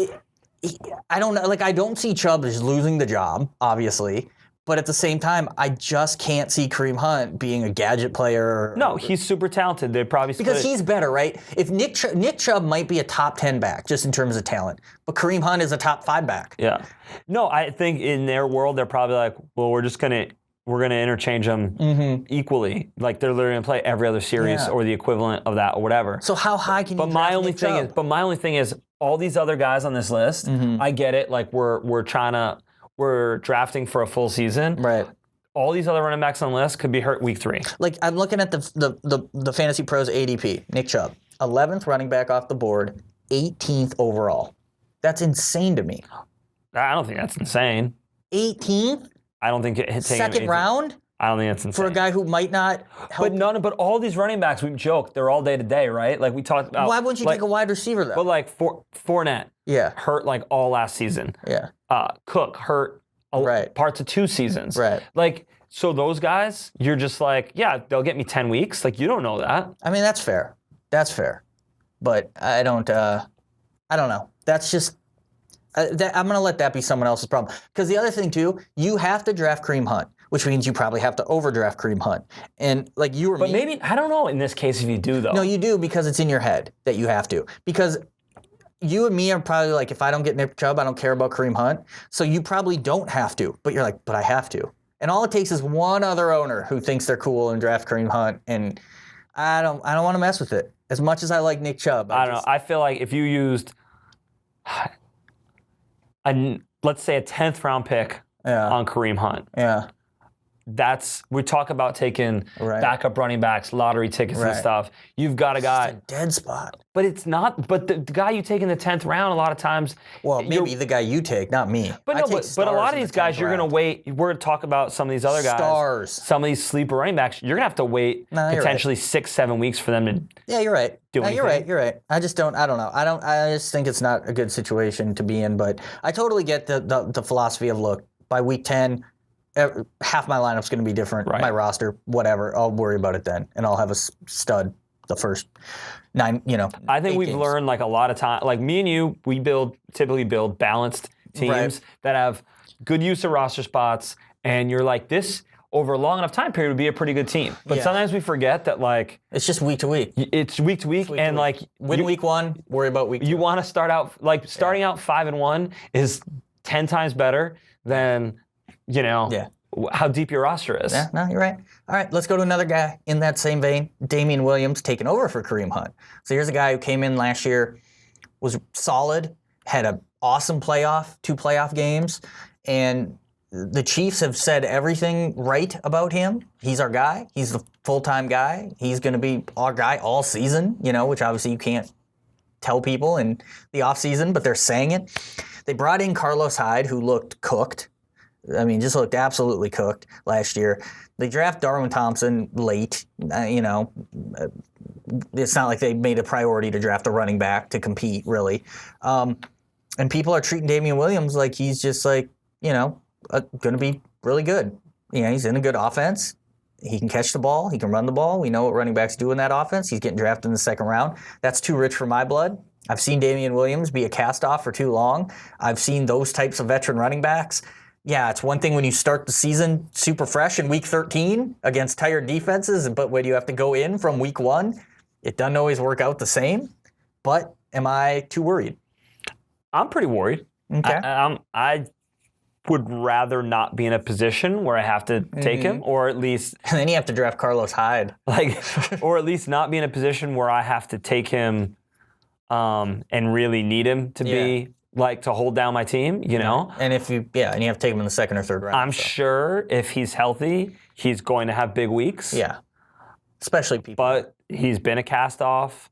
I don't know. Like, I don't see Chubb as losing the job, obviously. But at the same time, I just can't see Kareem Hunt being a gadget player. No, he's super talented. They'd probably because he's better, right? If Nick Chubb might be a top 10 back just in terms of talent, but Kareem Hunt is a top 5 back. Yeah. No, I think in their world they're probably like, well, we're gonna interchange them equally. Like, they're literally gonna play every other series or the equivalent of that or whatever. So how high can you draft Nick Chubb? But my only thing is all these other guys on this list. I get it. Like, we're drafting for a full season. Right. All these other running backs on the list could be hurt week 3. Like, I'm looking at the Fantasy Pros ADP. Nick Chubb, 11th running back off the board, 18th overall. That's insane to me. I don't think that's insane. 18th? I don't think second round? I don't think that's insane. For a guy who might not help. But all these running backs, we joke, they're all day to day, right? Like, we talked about. Why wouldn't you take a wide receiver though? But like Fournette, hurt like all last season. Yeah. Cook hurt parts of 2 seasons. Right. Like, so those guys, you're just like, yeah, they'll get me 10 weeks. Like, you don't know that. I mean, that's fair. That's fair. But I don't know. That's just. I'm going to let that be someone else's problem. Because the other thing, too, you have to draft Kareem Hunt, which means you probably have to overdraft Kareem Hunt. And like you or me. But maybe, I don't know in this case if you do, though. No, you do because it's in your head that you have to. Because you and me are probably like, if I don't get Nick Chubb, I don't care about Kareem Hunt. So you probably don't have to. But you're like, but I have to. And all it takes is one other owner who thinks they're cool and draft Kareem Hunt. And I don't want to mess with it. As much as I like Nick Chubb. I don't know. I feel like if you used... let's say a 10th round pick on Kareem Hunt. Yeah. We talk about taking backup running backs, lottery tickets and stuff. You've got a guy. It's a dead spot. But it's not, but the guy you take in the 10th round a lot of times. Well, maybe the guy you take, not me. But a lot of these guys, you're going to wait. We're going to talk about some of these other guys. Stars. Some of these sleeper running backs. You're going to have to wait potentially 6-7 weeks for them to Yeah, you're right. You're right. I don't know. I just think it's not a good situation to be in, but I totally get the philosophy of, look, by week 10, half my lineup's going to be different. Right. My roster, whatever. I'll worry about it then, and I'll have a stud the first 9. I think we've games. learned like a lot of time. Like me and you, we typically build balanced teams that have good use of roster spots, and you're like, this over a long enough time period would be a pretty good team. But sometimes we forget that like it's just week to week. It's week to week, and like win week 1, worry about week 2. You want to start out like starting out 5-1 is 10 times better than how deep your roster is. Yeah, no, you're right. All right, let's go to another guy in that same vein. Damian Williams taking over for Kareem Hunt. So here's a guy who came in last year, was solid, had an awesome 2 playoff games, and the Chiefs have said everything right about him. He's our guy. He's the full-time guy. He's going to be our guy all season, which obviously you can't tell people in the offseason, but they're saying it. They brought in Carlos Hyde, who looked cooked. I mean, just looked absolutely cooked last year. They draft Darwin Thompson late. It's not like they made a priority to draft a running back to compete, really. And people are treating Damian Williams like he's just like, going to be really good. He's in a good offense. He can catch the ball. He can run the ball. We know what running backs do in that offense. He's getting drafted in the second round. That's too rich for my blood. I've seen Damian Williams be a cast-off for too long. I've seen those types of veteran running backs. Yeah, it's one thing when you start the season super fresh in week 13 against tired defenses, but when you have to go in from week 1, it doesn't always work out the same. But am I too worried? I'm pretty worried. Okay. I would rather not be in a position where I have to take him, or at least... And then you have to draft Carlos Hyde. Or at least not be in a position where I have to take him and really need him to be... to hold down my team, you know? And and you have to take him in the second or third round. I'm sure if he's healthy, he's going to have big weeks. Yeah. Especially people. But he's been a cast-off.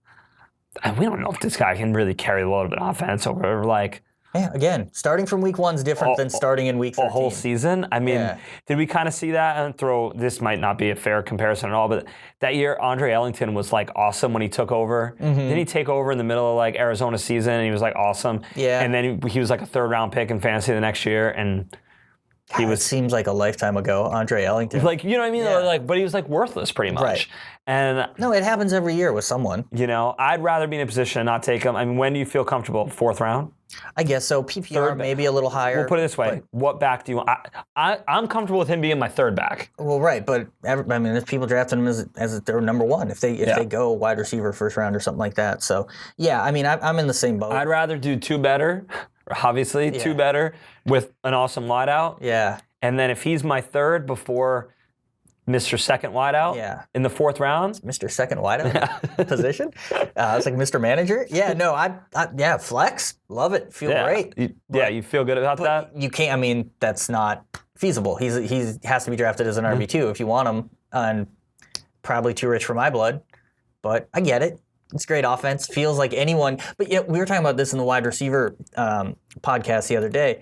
And we don't know if this guy can really carry the load of an offense over, again, starting from week 1 is different than starting in week 13. A whole season. I mean, did we kind of see that? And this might not be a fair comparison at all, but that year, Andre Ellington was awesome when he took over. Didn't he take over in the middle of Arizona season, and he was awesome? Yeah. And then he was a 3rd-round pick in fantasy the next year, and it seems like a lifetime ago, Andre Ellington. You know what I mean? Yeah. But he was worthless pretty much. Right. And no, it happens every year with someone. I'd rather be in a position to not take him. I mean, when do you feel comfortable? 4th round? I guess so. PPR maybe a little higher. We'll put it this way. What back do you want? I'm comfortable with him being my 3rd back. Well, right. But there's people drafting him as their number 1 if they go wide receiver 1st round or something like that. So, yeah, I mean, I'm in the same boat. I'd rather do 2 better, obviously, 2 better with an awesome wideout. Yeah. And then if he's my 3rd before Mr. Second wideout in the 4th round. Mr. Second wideout position? It's like Mr. Manager? Yeah, no, I flex. Love it. Feel great. You feel good about that? You can't, that's not feasible. He has to be drafted as an RB2 if you want him, and probably too rich for my blood, but I get it. It's great offense. Feels like anyone. But we were talking about this in the wide receiver podcast the other day.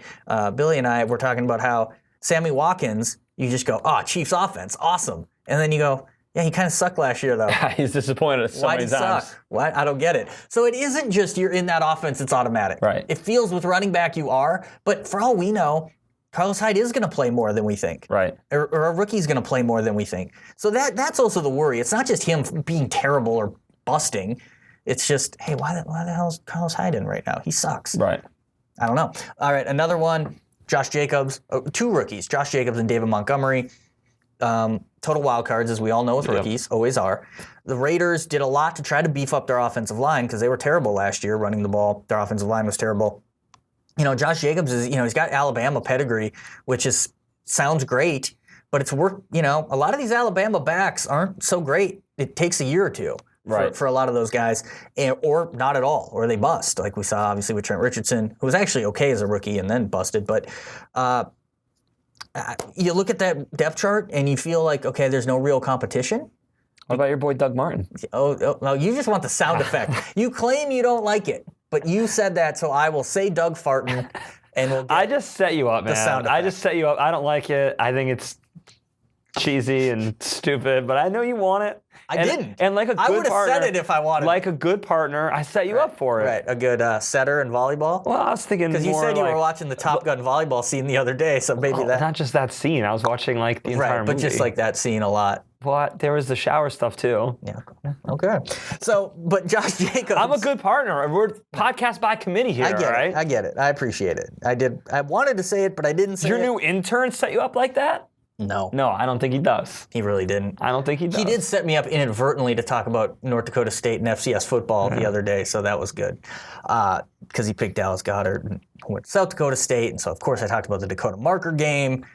Billy and I were talking about how Sammy Watkins, you just go, Chiefs offense, awesome. And then you go, yeah, he kind of sucked last year, though. He's disappointed so many times. Why did he suck? What? I don't get it. So it isn't just you're in that offense, it's automatic. Right. It feels with running back you are, but for all we know, Carlos Hyde is going to play more than we think. Right. Or a rookie's going to play more than we think. So that's also the worry. It's not just him being terrible or busting. It's just, hey, why the hell is Carlos Hyde in right now? He sucks. Right. I don't know. All right, another one. Josh Jacobs, 2 rookies, Josh Jacobs and David Montgomery. Total wild cards, as we all know with rookies, always are. The Raiders did a lot to try to beef up their offensive line because they were terrible last year running the ball. Their offensive line was terrible. Josh Jacobs is, he's got Alabama pedigree, which sounds great, but it's work. A lot of these Alabama backs aren't so great. It takes a year or two. Right. For a lot of those guys, or not at all, or they bust, like we saw obviously with Trent Richardson, who was actually okay as a rookie and then busted. But you look at that depth chart and you feel like, okay, there's no real competition. What about your boy Doug Martin? No, you just want the sound effect. You claim you don't like it, but you said that, so I will say Doug Farton, and we'll get I just set you up, man. I just set you up. I don't like it. I think it's cheesy and stupid, but I know you want it. I didn't. And like a good partner. I would have said it if I wanted. Like a good partner, I set you up for it. Right, a good setter in volleyball. Well, I was thinking because you said you were watching the Top Gun volleyball scene the other day, so maybe that. Not just that scene. I was watching the entire movie. But just that scene a lot. What? There was the shower stuff too. Yeah. Okay. So, but Josh Jacobs. I'm a good partner. We're podcast by committee here. I get it. I appreciate it. I wanted to say it, but I didn't say it. Your new intern set you up like that? No. No, I don't think he does. He really didn't. I don't think he does. He did set me up inadvertently to talk about North Dakota State and FCS football the other day, so that was good. Because he picked Dallas Goedert and went to South Dakota State, and so of course I talked about the Dakota Marker game,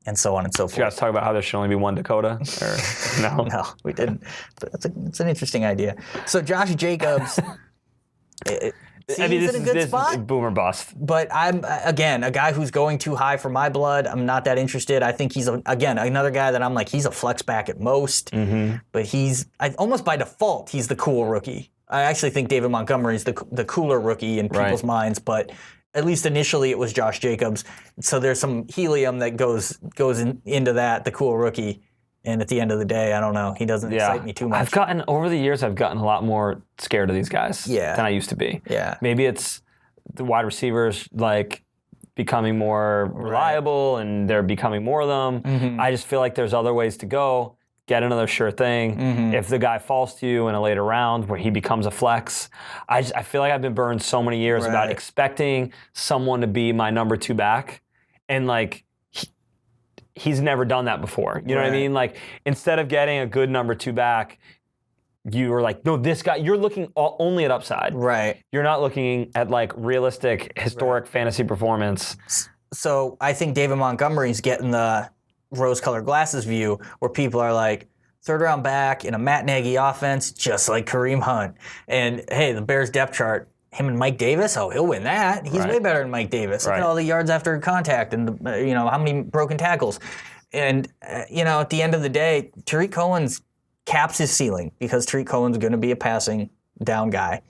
and so on and so forth. Did you guys talk about how there should only be one Dakota? Or no? No, we didn't. But it's an interesting idea. So Josh Jacobs... This in a good spot. Is boomer bust. But I'm, again, a guy who's going too high for my blood. I'm not that interested. I think he's, another guy that I'm like, he's a flex back at most. Mm-hmm. But almost by default, he's the cool rookie. I actually think David Montgomery's the cooler rookie in people's minds, but at least initially it was Josh Jacobs. So there's some helium that goes into that, the cool rookie. And at the end of the day, I don't know. He doesn't excite me too much. Over the years, I've gotten a lot more scared of these guys than I used to be. Yeah. Maybe it's the wide receivers, becoming more reliable and they're becoming more of them. Mm-hmm. I just feel like there's other ways to go. Get another sure thing. Mm-hmm. If the guy falls to you in a later round where he becomes a flex, I feel like I've been burned so many years about expecting someone to be my number 2 back, and like he's never done that before. You know what I mean? Like instead of getting a good number 2 back, you were like, no, this guy. You're looking only at upside. Right. You're not looking at like realistic, historic fantasy performance. So I think David Montgomery's getting the rose-colored glasses view where people are like, third round back in a Matt Nagy offense, just like Kareem Hunt. And hey, the Bears depth chart, him and Mike Davis, he'll win that. He's way better than Mike Davis. Look at all the yards after contact and how many broken tackles. And at the end of the day, Tariq Cohen's caps his ceiling because Tariq Cohen's going to be a passing down guy.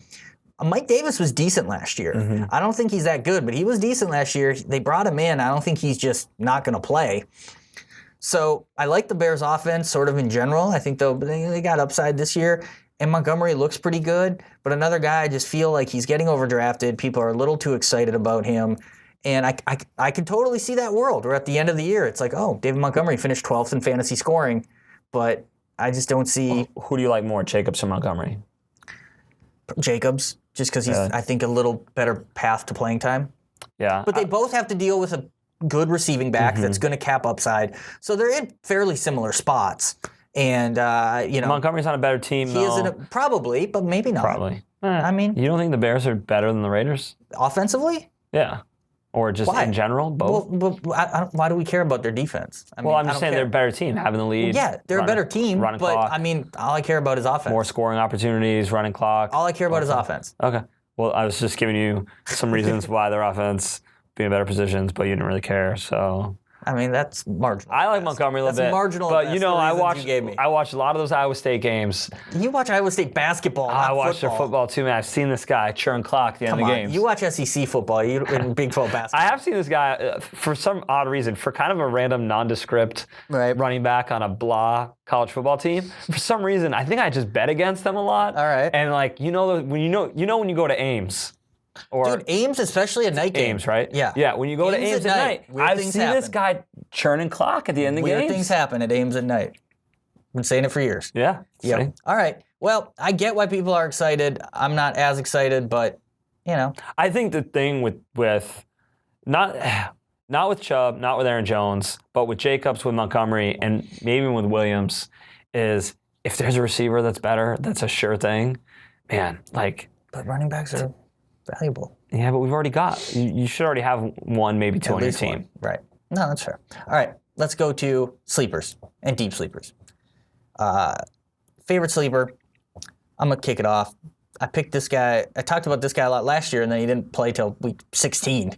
Mike Davis was decent last year. Mm-hmm. I don't think he's that good, but he was decent last year. They brought him in. I don't think he's just not going to play. So I like the Bears offense sort of in general. I think they got upside this year. And Montgomery looks pretty good. But another guy, I just feel like he's getting overdrafted. People are a little too excited about him. And I can totally see that world where at the end of the year, it's like, oh, David Montgomery finished 12th in fantasy scoring. But I just don't see... Who do you like more, Jacobs or Montgomery? Jacobs, just because he's, I think, a little better path to playing time. Yeah. But they both have to deal with a good receiving back that's going to cap upside. So they're in fairly similar spots. And, Montgomery's on a better team, he is probably, but maybe not. Probably. I mean... You don't think the Bears are better than the Raiders? Offensively? Yeah. Or just in general, both? Well, why do we care about their defense? I'm just saying they're a better team, having the lead. Yeah, they're a better team, but clock, all I care about is offense. More scoring opportunities, running clock. All I care about is offense. Okay. Well, I was just giving you some reasons why their offense be in better positions, but you didn't really care, so... I mean, that's marginal. I like Montgomery a little bit. That's marginal. But I watched a lot of those Iowa State games. You watch Iowa State basketball, I watched their football too, man. I've seen this guy churn clock at the end of the games. You watch SEC football, you in Big 12 basketball. I have seen this guy for some odd reason, for kind of a random nondescript running back on a blah college football team. For some reason, I think I just bet against them a lot. All right. And like when you go to Ames. Dude, Ames, especially a night game. Ames, right? Yeah. Yeah, when you go to Ames at night, I've seen this guy churning clock at the end of the games. Weird things happen at Ames at night. Been saying it for years. Yeah. Yeah. All right. Well, I get why people are excited. I'm not as excited, but, I think the thing with not with Chubb, not with Aaron Jones, but with Jacobs, with Montgomery, and maybe with Williams, is if there's a receiver that's better, that's a sure thing, man, like... But running backs are... valuable. Yeah, but we've already got... You should already have one, maybe two on your team. One. Right. No, that's fair. All right, let's go to sleepers and deep sleepers. Favorite sleeper, I'm going to kick it off. I picked this guy. I talked about this guy a lot last year, and then he didn't play till week 16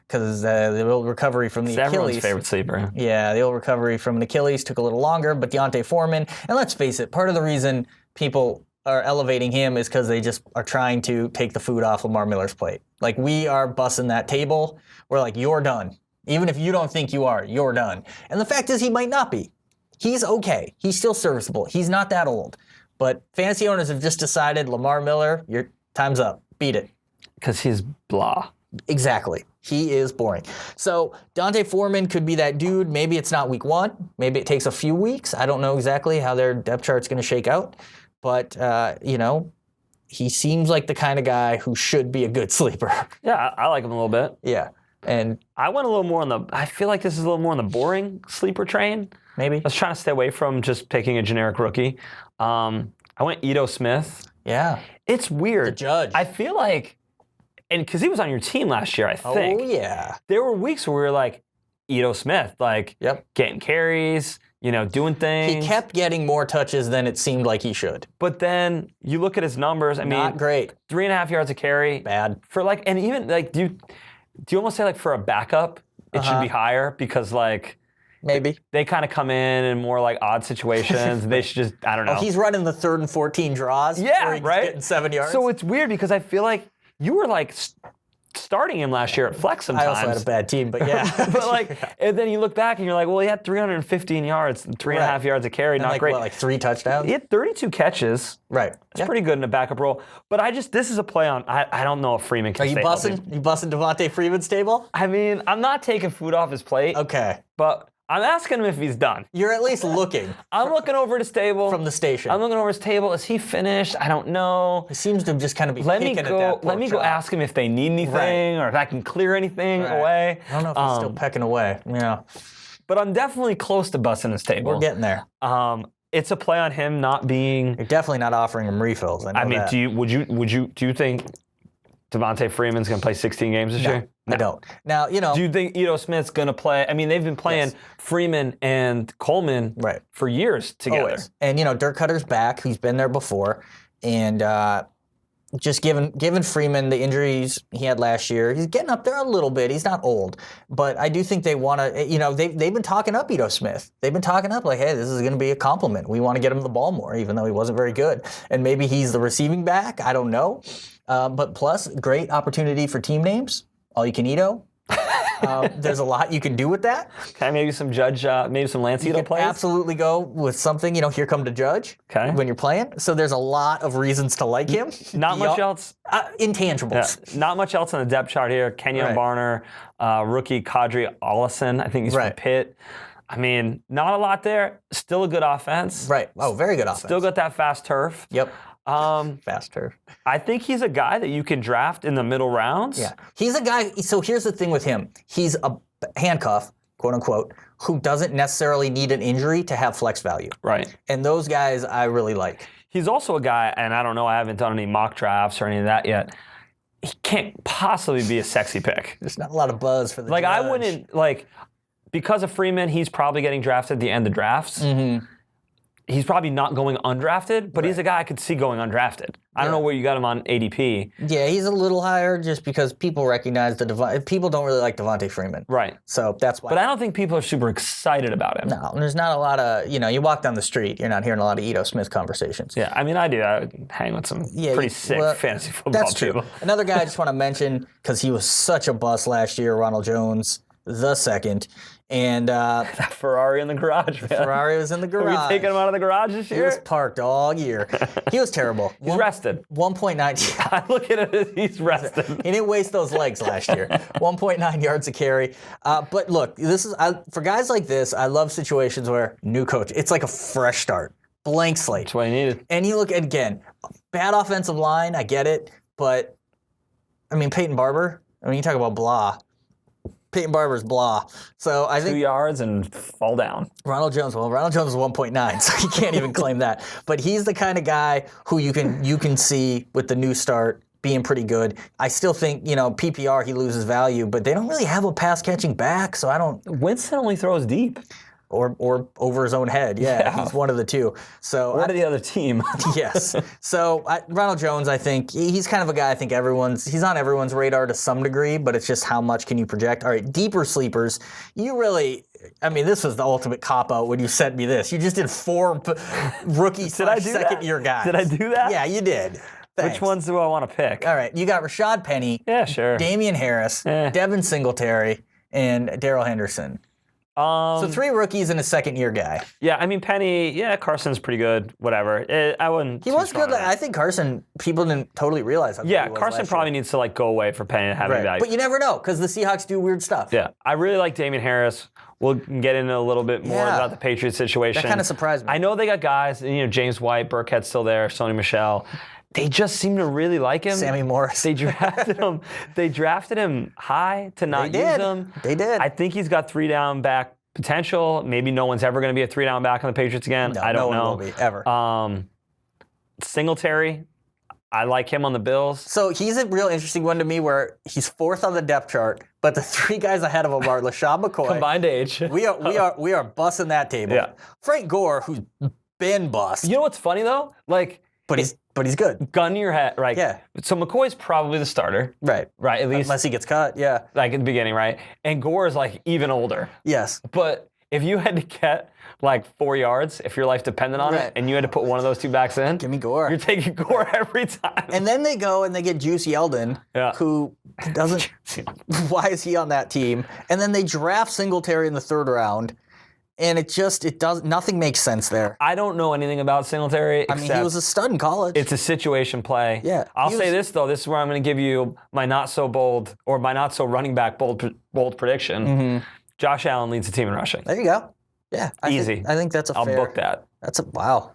because the old recovery from the Achilles. Everyone's favorite sleeper. Yeah, the old recovery from an Achilles took a little longer, but Deontay Foreman, and let's face it, part of the reason people are elevating him is because they just are trying to take the food off Lamar Miller's plate. Like, we are bussing that table. We're like, you're done. Even if you don't think you are, you're done. And the fact is he might not be. He's okay. He's still serviceable. He's not that old. But fantasy owners have just decided, Lamar Miller, your time's up. Beat it. Because he's blah. Exactly. He is boring. So Deontay Foreman could be that dude. Maybe it's not week 1. Maybe it takes a few weeks. I don't know exactly how their depth chart's going to shake out. But, he seems like the kind of guy who should be a good sleeper. Yeah, I like him a little bit. Yeah. And I went a little more I feel like this is a little more on the boring sleeper train. Maybe. I was trying to stay away from just picking a generic rookie. I went Ito Smith. Yeah. It's weird. The judge. I feel like, and because he was on your team last year, I think. Oh, yeah. There were weeks where we were like, Ito Smith, getting carries, doing things. He kept getting more touches than it seemed like he should. But then you look at his numbers. Not great. 3.5 yards a carry. Bad. For and even do you almost say for a backup, it should be higher because maybe they kind of come in more odd situations. They should just, I don't know. Oh, he's running the 3rd and 14 draws. Yeah, where he's right. Getting 7 yards. So it's weird because I feel like you were starting him last year at flex sometimes. I also had a bad team, but yeah. But like, and then you look back and you're like, well, he had 315 yards, 3.5 yards a carry, and not like, great. What, like 3 touchdowns? He had 32 catches. Right. It's pretty good in a backup role. But this is a play on, I don't know if Freeman can stay healthy. You busting Devontae Freeman's table? I mean, I'm not taking food off his plate. Okay. But I'm asking him if he's done. You're at least looking. I'm looking over his table. From the station. I'm looking over his table. Is he finished? I don't know. He seems to just kind of be Let me picking at that go pork chop. ask him if they need anything or if I can clear anything away. I don't know if he's still pecking away. Yeah. But I'm definitely close to busting his table. We're getting there. It's a play on him not being. You're definitely not offering him refills. I mean, do you think Devontae Freeman's going to play 16 games this year? No. I don't. Now, Do you think Ito Smith's going to play? I mean, they've been playing Freeman and Coleman for years together. Always. And, Dirk Cutter's back, who's been there before. And just given Freeman the injuries he had last year, he's getting up there a little bit. He's not old. But I do think they want to, they've been talking up Ito Smith. They've been talking up like, hey, this is going to be a compliment. We want to get him the ball more, even though he wasn't very good. And maybe he's the receiving back. I don't know. But plus, great opportunity for team names. All you can Ito. There's a lot you can do with that. Okay, maybe some Judge, maybe some Lance Ito plays. Absolutely go with something, here come the Judge when you're playing. So there's a lot of reasons to like him. Not much else. Intangibles. Yeah, not much else on the depth chart here. Kenyon Barner, rookie Kadri Ollison, I think he's from Pitt. I mean, not a lot there. Still a good offense. Right. Oh, very good offense. Still got that fast turf. Yep. Fast turf. I think he's a guy that you can draft in the middle rounds. Yeah. He's a guy, so here's the thing with him. He's a handcuff, quote unquote, who doesn't necessarily need an injury to have flex value. Right. And those guys I really like. He's also a guy, and I don't know, I haven't done any mock drafts or any of that yet. He can't possibly be a sexy pick. There's not a lot of buzz for the Judge. I wouldn't, because of Freeman, he's probably getting drafted at the end of drafts. Mm-hmm. He's probably not going undrafted, but he's a guy I could see going undrafted. I don't know where you got him on ADP. Yeah, he's a little higher just because people recognize people don't really like Devontae Freeman. Right. So that's why. But I don't think people are super excited about him. No, there's not a lot of, you walk down the street, you're not hearing a lot of Ito Smith conversations. Yeah, I mean, I do. I hang with some pretty sick fantasy football That's people. True. Another guy I just want to mention, because he was such a bust last year, Ronald Jones, the second. And that Ferrari in the garage, man. Ferrari was in the garage. Are we taking him out of the garage this year? He was parked all year. He was terrible. He's rested. 1.9. I look at it as he's rested. He didn't waste those legs last year. 1.9 yards a carry. But look, this is for guys like this, I love situations where new coach, it's like a fresh start. Blank slate. That's what he needed. And you look, again, bad offensive line, I get it. But, I mean, Peyton Barber, you talk about blah. Peyton Barber's blah. So I think 2 yards and fall down. Ronald Jones was 1.9, so he can't even claim that. But he's the kind of guy who you can see with the new start being pretty good. I still think, PPR, he loses value, but they don't really have a pass catching back, so I don't. Winston only throws deep. Or over his own head. Yeah, he's one of the two. So or to the other team. Yes. So Ronald Jones, I think, he's kind of a guy I think he's on everyone's radar to some degree, but it's just how much can you project. All right, deeper sleepers, this was the ultimate cop-out when you sent me this. You just did 4 rookie second-year guys. Did I do that? Yeah, you did. Thanks. Which ones do I want to pick? All right, you got Rashad Penny. Yeah, sure. Damian Harris, Devin Singletary, and Darrell Henderson. So 3 rookies and a second-year guy. Yeah, Penny, Carson's pretty good, whatever. I wouldn't. He was good. I think Carson, people didn't totally realize how good he was Carson probably needs to go away for Penny to have any value. But you never know, because the Seahawks do weird stuff. Yeah, I really like Damian Harris. We'll get into a little bit more about the Patriots situation. That kind of surprised me. I know they got guys, James White, Burkhead's still there, Sony Michel. They just seem to really like him. Sammy Morris. They drafted him. They drafted him high to not use him. They did. I think he's got 3-down back potential. Maybe no one's ever going to be a 3-down back on the Patriots again. I don't know. No one will be, ever. Singletary, I like him on the Bills. So he's a real interesting one to me where he's 4th on the depth chart, but the 3 guys ahead of him are LaShawn McCoy. Combined age. We are bussing that table. Yeah. Frank Gore, who's been bust. You know what's funny though? But he's good. Gun to your head, right? Yeah. So McCoy's probably the starter. Right. Right, at least. Unless he gets cut, yeah. At the beginning, right? And Gore is even older. Yes. But if you had to get like 4 yards, if your life depended on it, and you had to put one of those two backs in, give me Gore. You're taking Gore every time. And then they go and they get Juice Yeldon, who doesn't. Why is he on that team? And then they draft Singletary in the 3rd round. And nothing makes sense there. I don't know anything about Singletary. I mean, he was a stud in college. It's a situation play. Yeah. I'll say this, though. This is where I'm going to give you my not so bold, or my not so running back bold prediction. Mm-hmm. Josh Allen leads the team in rushing. There you go. Yeah. Easy. I think that's I'll book that. Wow.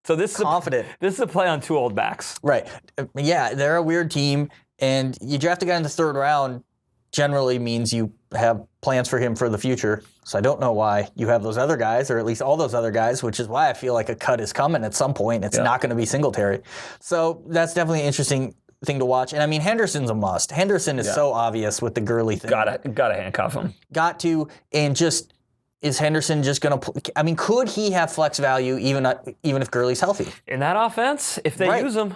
So this confident. This is a play on 2 old backs. Right. Yeah, they're a weird team. And you draft a guy in the 3rd round generally means you have plans for him for the future. So I don't know why you have those other guys, or at least all those other guys, which is why I feel like a cut is coming at some point. It's not going to be Singletary. So that's definitely an interesting thing to watch. And I mean, Henderson's a must. Henderson is so obvious with the Gurley thing. Gotta handcuff him. Got to, and just, is Henderson just going to, I mean, could he have flex value even if Gurley's healthy? In that offense, if they use him.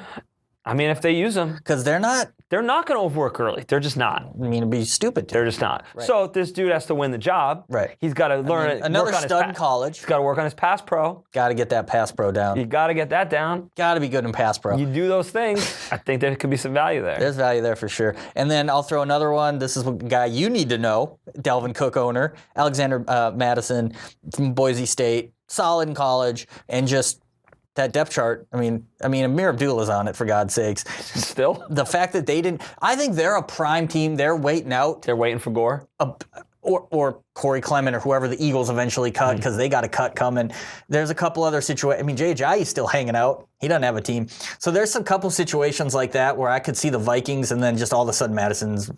I mean, if they use him. Because they're not going to overwork Gurley. They're just not. I mean, it'd be stupid to. They're just not. Right. So this dude has to win the job. Right. He's got to learn it. Another stud in college. He's got to work on his pass pro. Got to get that pass pro down. You got to get that down. Got to be good in pass pro. You do those things, I think there could be some value there. There's value there for sure. And then I'll throw another one. This is a guy you need to know, Dalvin Cook owner, Alexander Madison from Boise State, solid in college, and just that depth chart. I mean, Amir Abdullah's on it, for God's sakes. Still? The fact that they didn't, I think they're a prime team. They're waiting out. They're waiting for Gore? Or Corey Clement or whoever the Eagles eventually cut, because they got a cut coming. There's a couple other situations. I mean, J.J. still hanging out. He doesn't have a team. So there's some couple situations like that where I could see the Vikings, and then just all of a sudden Madison's,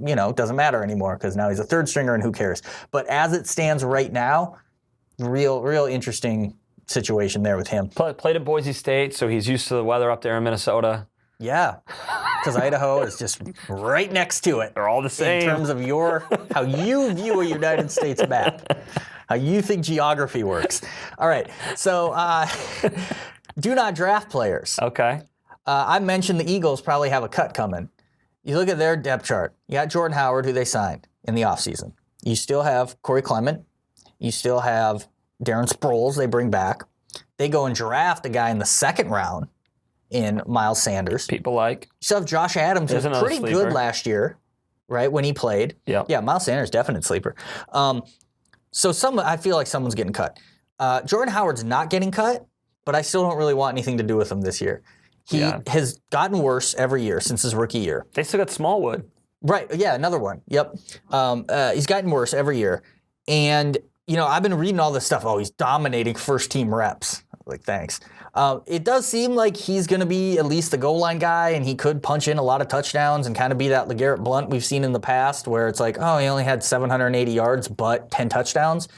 doesn't matter anymore because now he's a 3rd stringer and who cares. But as it stands right now, real interesting situation there with him. Played at Boise State, so he's used to the weather up there in Minnesota. Yeah, because Idaho is just right next to it. They're all the same. In terms of how you view a United States map, how you think geography works. All right, so do not draft players. Okay. I mentioned the Eagles probably have a cut coming. You look at their depth chart. You got Jordan Howard, who they signed in the offseason. You still have Corey Clement. You still have Darren Sproles they bring back. They go and draft a guy in the 2nd round in Miles Sanders. People like. You still have Josh Adams, who was pretty good last year, right, when he played. Yep. Yeah, Miles Sanders, definite sleeper. So I feel like someone's getting cut. Jordan Howard's not getting cut, but I still don't really want anything to do with him this year. He has gotten worse every year since his rookie year. They still got Smallwood. Right, yeah, another one. Yep. He's gotten worse every year. And I've been reading all this stuff. Oh, he's dominating 1st-team reps. Like, thanks. It does seem like he's going to be at least the goal line guy, and he could punch in a lot of touchdowns and kind of be that LeGarrette Blount we've seen in the past, where it's like, oh, he only had 780 yards, but 10 touchdowns.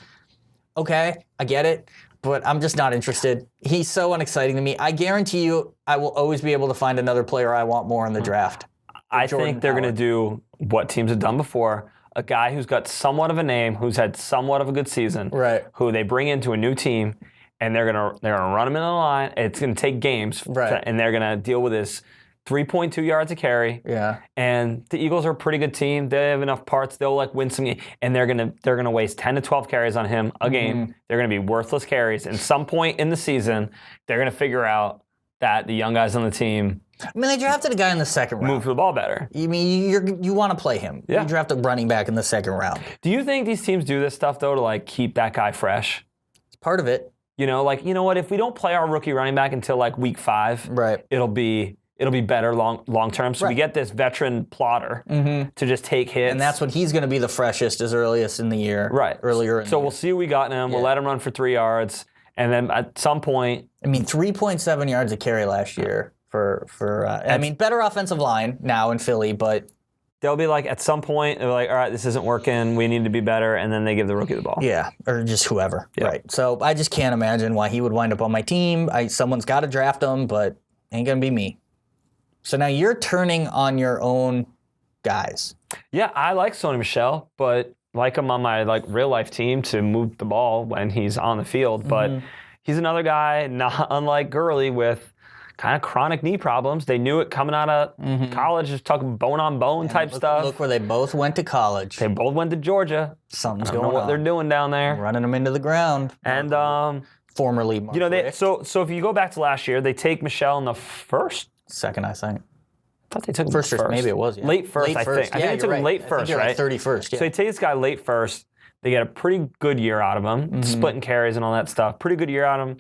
Okay, I get it, but I'm just not interested. He's so unexciting to me. I guarantee you I will always be able to find another player I want more in the draft. I think they're going to do what teams have done before. A guy who's got somewhat of a name, who's had somewhat of a good season, right? Who they bring into a new team, and they're gonna run him in the line. It's gonna take games, right? And they're gonna deal with this 3.2 yards a carry. Yeah. And the Eagles are a pretty good team. They have enough parts. They'll win some games, and they're gonna waste 10 to 12 carries on him a game. They're gonna be worthless carries. And some point in the season, they're gonna figure out that the young guys on the team. I mean, they drafted a guy in the 2nd round. Move the ball better. You mean you want to play him? Yeah. You draft a running back in the 2nd round. Do you think these teams do this stuff though to keep that guy fresh? It's part of it. You know what? If we don't play our rookie running back until week 5, right? It'll be better long term. So we get this veteran plotter to just take hits, and that's when he's going to be the freshest as earliest in the year, right? Earlier. So we'll see what we got in him. We'll let him run for 3 yards, and then at some point, 3.7 yards a carry last year. Better offensive line now in Philly, but they'll be at some point, they're like, all right, this isn't working. We need to be better, and then they give the rookie the ball. Yeah, or just whoever. Yeah. Right. So I just can't imagine why he would wind up on my team. Someone's got to draft him, but ain't gonna be me. So now you're turning on your own guys. Yeah, I like Sony Michel, but like him on my real life team to move the ball when he's on the field. But he's another guy, not unlike Gurley, with kind of chronic knee problems. They knew it coming out of college, just talking bone-on-bone type stuff. Look where they both went to college. They both went to Georgia. Something's I don't going know what on. they're doing down there. Running them into the ground. And formerly Mark you know, Richt. so if you go back to last year, they take Michelle in the first. Second, I think. I thought they took him First, first. or maybe it was. Yeah. Late first, I think. I think they took him late first, right? 31st. Yeah. So they take this guy late first. They get a pretty good year out of him, splitting carries and all that stuff. Pretty good year out of him.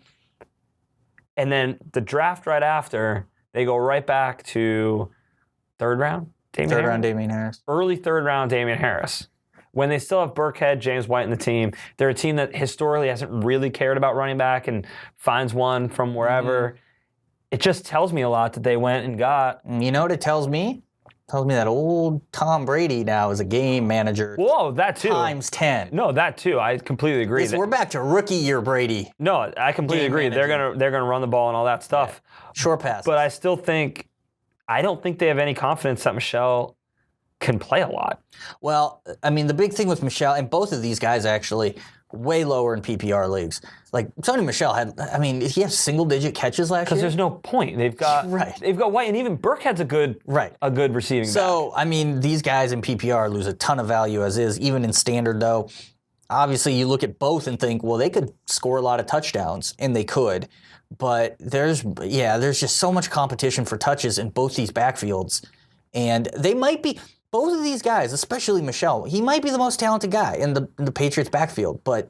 And then the draft right after, they go right back to third round. Damian Harris. Early third round, Damian Harris. When they still have Burkhead, James White in the team, they're a team that historically hasn't really cared about running back and finds one from wherever. It just tells me a lot that they went and got. You know what it tells me? It tells me that old Tom Brady now is a game manager. Whoa, that too. Times 10. No, that too. I completely agree. We're back to rookie year Brady. No, I completely Game agree. manager. They're gonna run the ball and all that stuff. Short pass. But I still think, I don't think they have any confidence that Michelle can play a lot. Well, I mean, the big thing with Michelle, and both of these guys actually, way lower in PPR leagues. Like, Sonny Michel he has single-digit catches last year? Because there's no point. They've got White, and even Burkhead's a good receiving back. So, I mean, these guys in PPR lose a ton of value as is, even in standard, though. Obviously, you look at both and think, well, they could score a lot of touchdowns, and they could. But there's just so much competition for touches in both these backfields. And they might be, both of these guys, especially Michel, he might be the most talented guy in the Patriots backfield. But,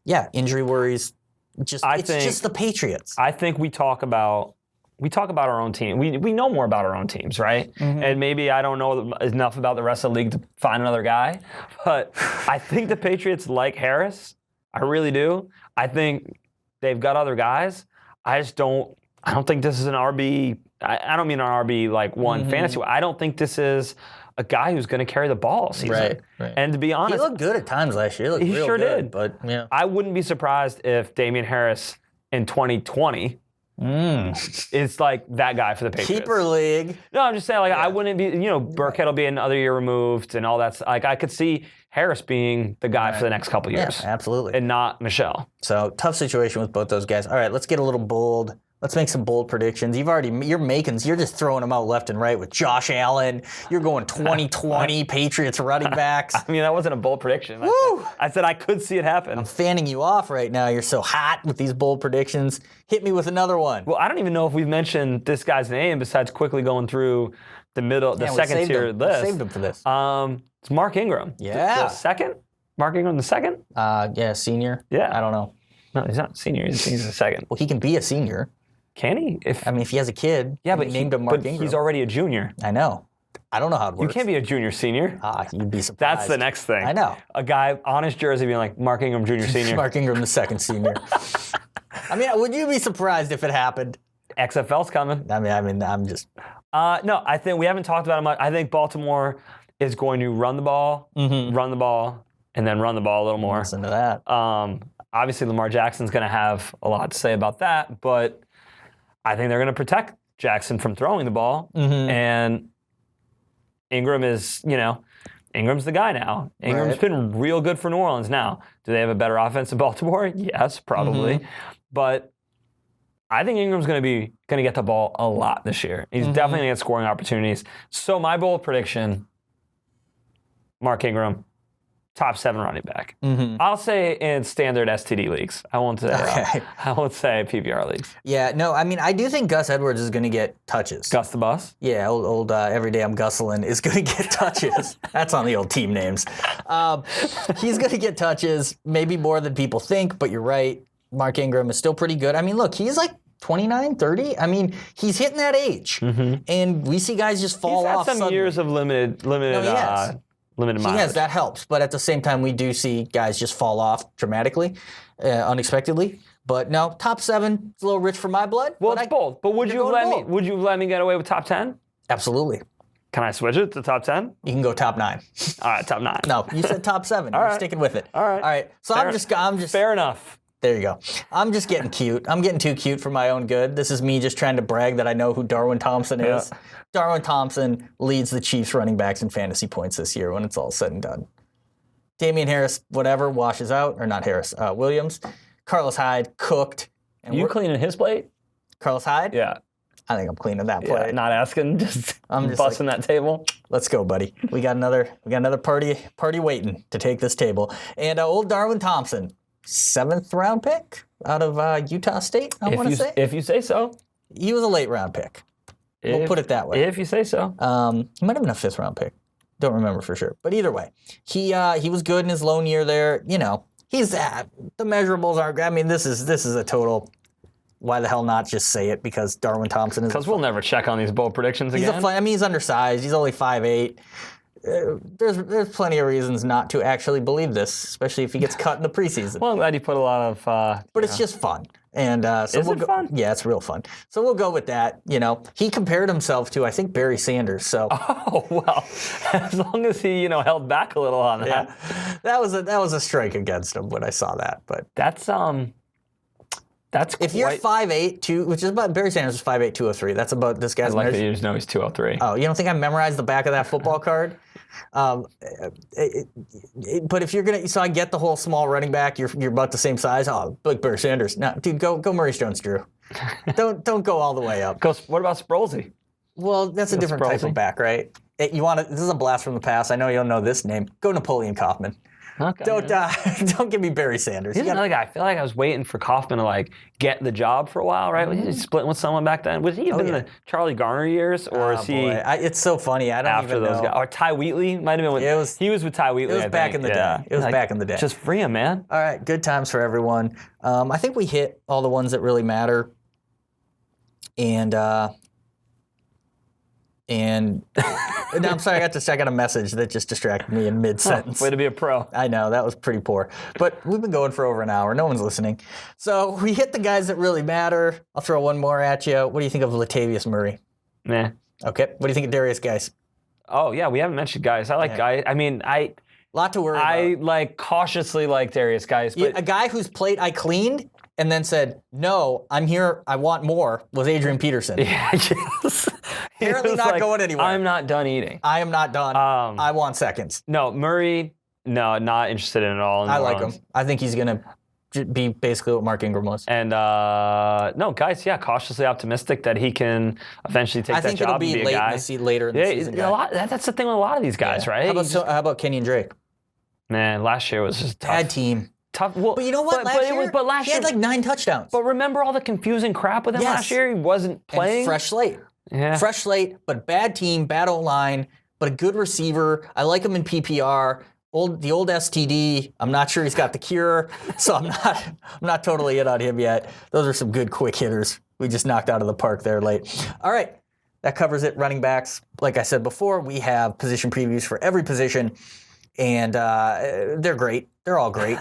yeah, injury worries, it's just the Patriots. I think we talk about our own team. We know more about our own teams, right? And maybe I don't know enough about the rest of the league to find another guy. But I think the Patriots like Harris. I really do. I think they've got other guys. I don't think this is an RB. I don't mean an RB like one fantasy. I don't think this is a guy who's going to carry the ball all season. Right. And to be honest, he looked good at times last year. He real sure good, did. But yeah, I wouldn't be surprised if Damian Harris in 2020 is like that guy for the Patriots. Keeper league. No, I'm just saying, I wouldn't be, Burkhead will be another year removed and all that. Like, I could see Harris being the guy for the next couple years. Yeah, absolutely. And not Michelle. So, tough situation with both those guys. All right, let's get a little bold. Let's make some bold predictions. You're just throwing them out left and right with Josh Allen. You're going 2020 Patriots running backs. I mean, that wasn't a bold prediction. Woo! I said I could see it happen. I'm fanning you off right now. You're so hot with these bold predictions. Hit me with another one. Well, I don't even know if we've mentioned this guy's name besides quickly going through the second tier list. We saved him for this. It's Mark Ingram. Yeah. The second? Mark Ingram the second? Senior. Yeah. I don't know. No, he's not a senior. He's a second. Well, he can be a senior. Can he? If he has a kid, but named him Mark Ingram. He's already a junior. I know. I don't know how it works. You can't be a junior senior. You'd be surprised. That's the next thing. I know. A guy on his jersey being like, Mark Ingram, junior, senior. Mark Ingram, the second senior. I mean, would you be surprised if it happened? XFL's coming. I mean, I'm just... No, I think we haven't talked about it much. I think Baltimore is going to run the ball, and then run the ball a little more. Listen to that. Obviously, Lamar Jackson's going to have a lot to say about that, but I think they're going to protect Jackson from throwing the ball, and Ingram is, Ingram's the guy now. Ingram's been real good for New Orleans now. Do they have a better offense in Baltimore? Yes, probably. But I think Ingram's going to get the ball a lot this year. He's definitely going to get scoring opportunities. So my bold prediction, Mark Ingram, top 7 running back. I'll say in standard STD leagues. I won't say PPR leagues. Yeah, no, I mean, I do think Gus Edwards is going to get touches. Gus the Bus? Yeah, old every day I'm Gusselin is going to get touches. That's on the old team names. He's going to get touches, maybe more than people think, but you're right. Mark Ingram is still pretty good. I mean, look, he's like 29, 30. I mean, he's hitting that age. And we see guys just fall off. He's had some years of limited miles. Yes, that helps. But at the same time, we do see guys just fall off dramatically, unexpectedly. But no, top 7, it's a little rich for my blood. Well, it's bold. But would you let me get away with top 10? Absolutely. Can I switch it to top 10? You can go top 9. All right, top 9. No, you said top 7. All You're right. sticking with it. All right. So I'm just fair enough. There you go. I'm just getting cute. I'm getting too cute for my own good. This is me just trying to brag that I know who Darwin Thompson is. Yeah. Darwin Thompson leads the Chiefs running backs in fantasy points this year when it's all said and done. Damian Harris, whatever, washes out. Or not Harris, Williams. Carlos Hyde, cooked. And You cleaning his plate? Carlos Hyde? Yeah. I think I'm cleaning that plate. Yeah, not asking, just I'm just busting that table. Let's go, buddy. We got another party waiting to take this table. And old Darwin Thompson, 7th round pick out of Utah State, I want to say. If you say so. He was a late round pick. We'll put it that way. If you say so. He might have been a 5th round pick. Don't remember for sure. But either way, he was good in his lone year there. You know, he's the measurables aren't. I mean, this is a total. Why the hell not just say it? Because Darwin Thompson is. Because we'll never check on these bold predictions again. He's undersized. He's only 5'8". There's plenty of reasons not to actually believe this, especially if he gets cut in the preseason. Well, I'm glad you put a lot of. But it's just fun. And so is it fun? Yeah, it's real fun. So we'll go with that. You know, he compared himself to, I think, Barry Sanders. So oh well, as long as he held back a little on that. Yeah, that was a strike against him when I saw that. But that's if you're 5'8", which is about Barry Sanders was 5'8", 203. That's about this guy's. I like that you just know he's 203. Oh, you don't think I memorized the back of that football card? But if you're gonna, so I get the whole small running back. You're about the same size. Oh, like Barry Sanders. No, dude, go Maurice Jones-Drew. Don't go all the way up. What about Sproulsy? Well, that's a different type of back, right? This is a blast from the past. I know you don't know this name. Go Napoleon Kaufman. Okay. Don't give me Barry Sanders. He's another guy. I feel like I was waiting for Kaufman to get the job for a while, right? Was he splitting with someone back then? Was he even in the Charlie Garner years, or is he? It's so funny. I don't after even those know. Guys. Or Ty Wheatley might have been. He was with Ty Wheatley. It was back in the day. It was back in the day. Just free him, man. All right, good times for everyone. I think we hit all the ones that really matter, and no, I'm sorry, I got a message that just distracted me in mid-sentence. Way to be a pro. I know, that was pretty poor. But we've been going for over an hour. No one's listening. So we hit the guys that really matter. I'll throw one more at you. What do you think of Latavius Murray? Nah. Okay. What do you think of Darius Geis? Oh, yeah, we haven't mentioned Geis. I like Geis. I mean, lot to worry about. I cautiously like Darius Geis. But a guy whose plate I cleaned and then said, no, I'm here, I want more, was Adrian Peterson. Yeah, yes. Apparently not going anywhere. I'm not done eating. I am not done. I want seconds. No, Murray, no, not interested in it at all. I like him. I think he's going to be basically what Mark Ingram was. And no, Geis, cautiously optimistic that he can eventually take that job and be a guy. I think it'll be later in the season. That's the thing with a lot of these guys, right? How about Kenyon Drake? Man, last year was just tough. Bad team. Tough. Well, but you know what? Last year, he had like 9 touchdowns. But remember all the confusing crap with him last year? He wasn't playing. And fresh slate. Yeah. Fresh slate, but bad team, bad O-line, but a good receiver. I like him in PPR. The old STD. I'm not sure he's got the cure, so I'm not totally in on him yet. Those are some good quick hitters we just knocked out of the park there late. All right, that covers it. Running backs. Like I said before, we have position previews for every position, and they're great. They're all great.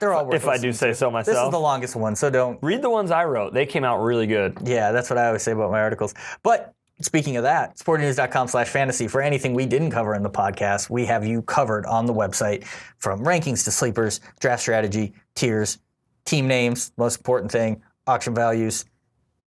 They're all worth if I do say so myself. This is the longest one, so don't. Read the ones I wrote. They came out really good. Yeah, that's what I always say about my articles. But speaking of that, sportnews.com/fantasy. For anything we didn't cover in the podcast, we have you covered on the website, from rankings to sleepers, draft strategy, tiers, team names, most important thing, auction values,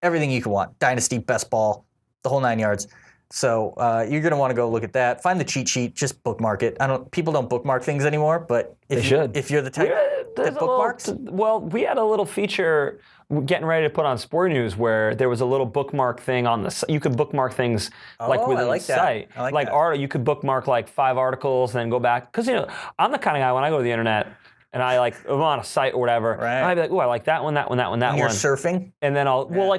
everything you can want. Dynasty, best ball, the whole 9 yards. So you're going to want to go look at that. Find the cheat sheet. Just bookmark it. People don't bookmark things anymore, but if you're the type that bookmarks. We had a little feature getting ready to put on Sport News where there was a little bookmark thing on the. You could bookmark things within the site. I like that. You could bookmark 5 articles and then go back, because I'm the kind of guy when I go to the internet. And I'm on a site or whatever. Right. And I'd be like, I like that one, that one, that one, that one. You're surfing? And then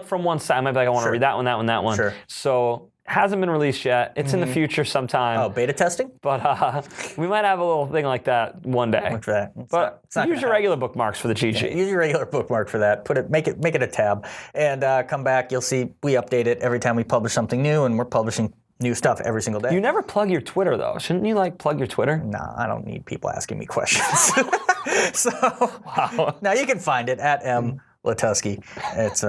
from one side, I might be like, I want to read that one, that one, that one. Sure. So, hasn't been released yet. It's in the future sometime. Oh, beta testing? But we might have a little thing like that one day. Look for that. But use your regular bookmarks for the cheat sheet. Use your regular bookmark for that. Make it a tab. And come back, you'll see we update it every time we publish something new, and we're publishing new stuff every single day. You never plug your Twitter, though. Shouldn't you plug your Twitter? No, I don't need people asking me questions. Now you can find it at Latusky. It's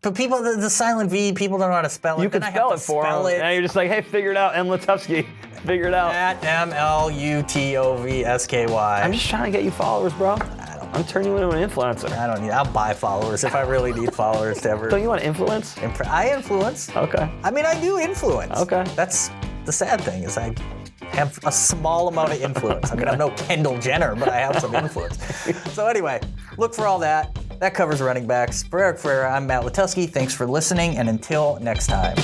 but people, the silent V, people don't know how to spell it. You can spell it for them. And you're just like, hey, figure it out, M. Latusky. Figure it out. At MLUTOVSKY. I'm just trying to get you followers, bro. I'm turning you into an influencer. I'll buy followers if I really need followers to ever. Don't you want to influence? I influence. Okay. I mean, I do influence. Okay. That's the sad thing, is I have a small amount of influence. I mean, I'm no Kendall Jenner, but I have some influence. So anyway, look for all that. That covers running backs. For Eric Ferreira, I'm Matt Letuski. Thanks for listening, and until next time.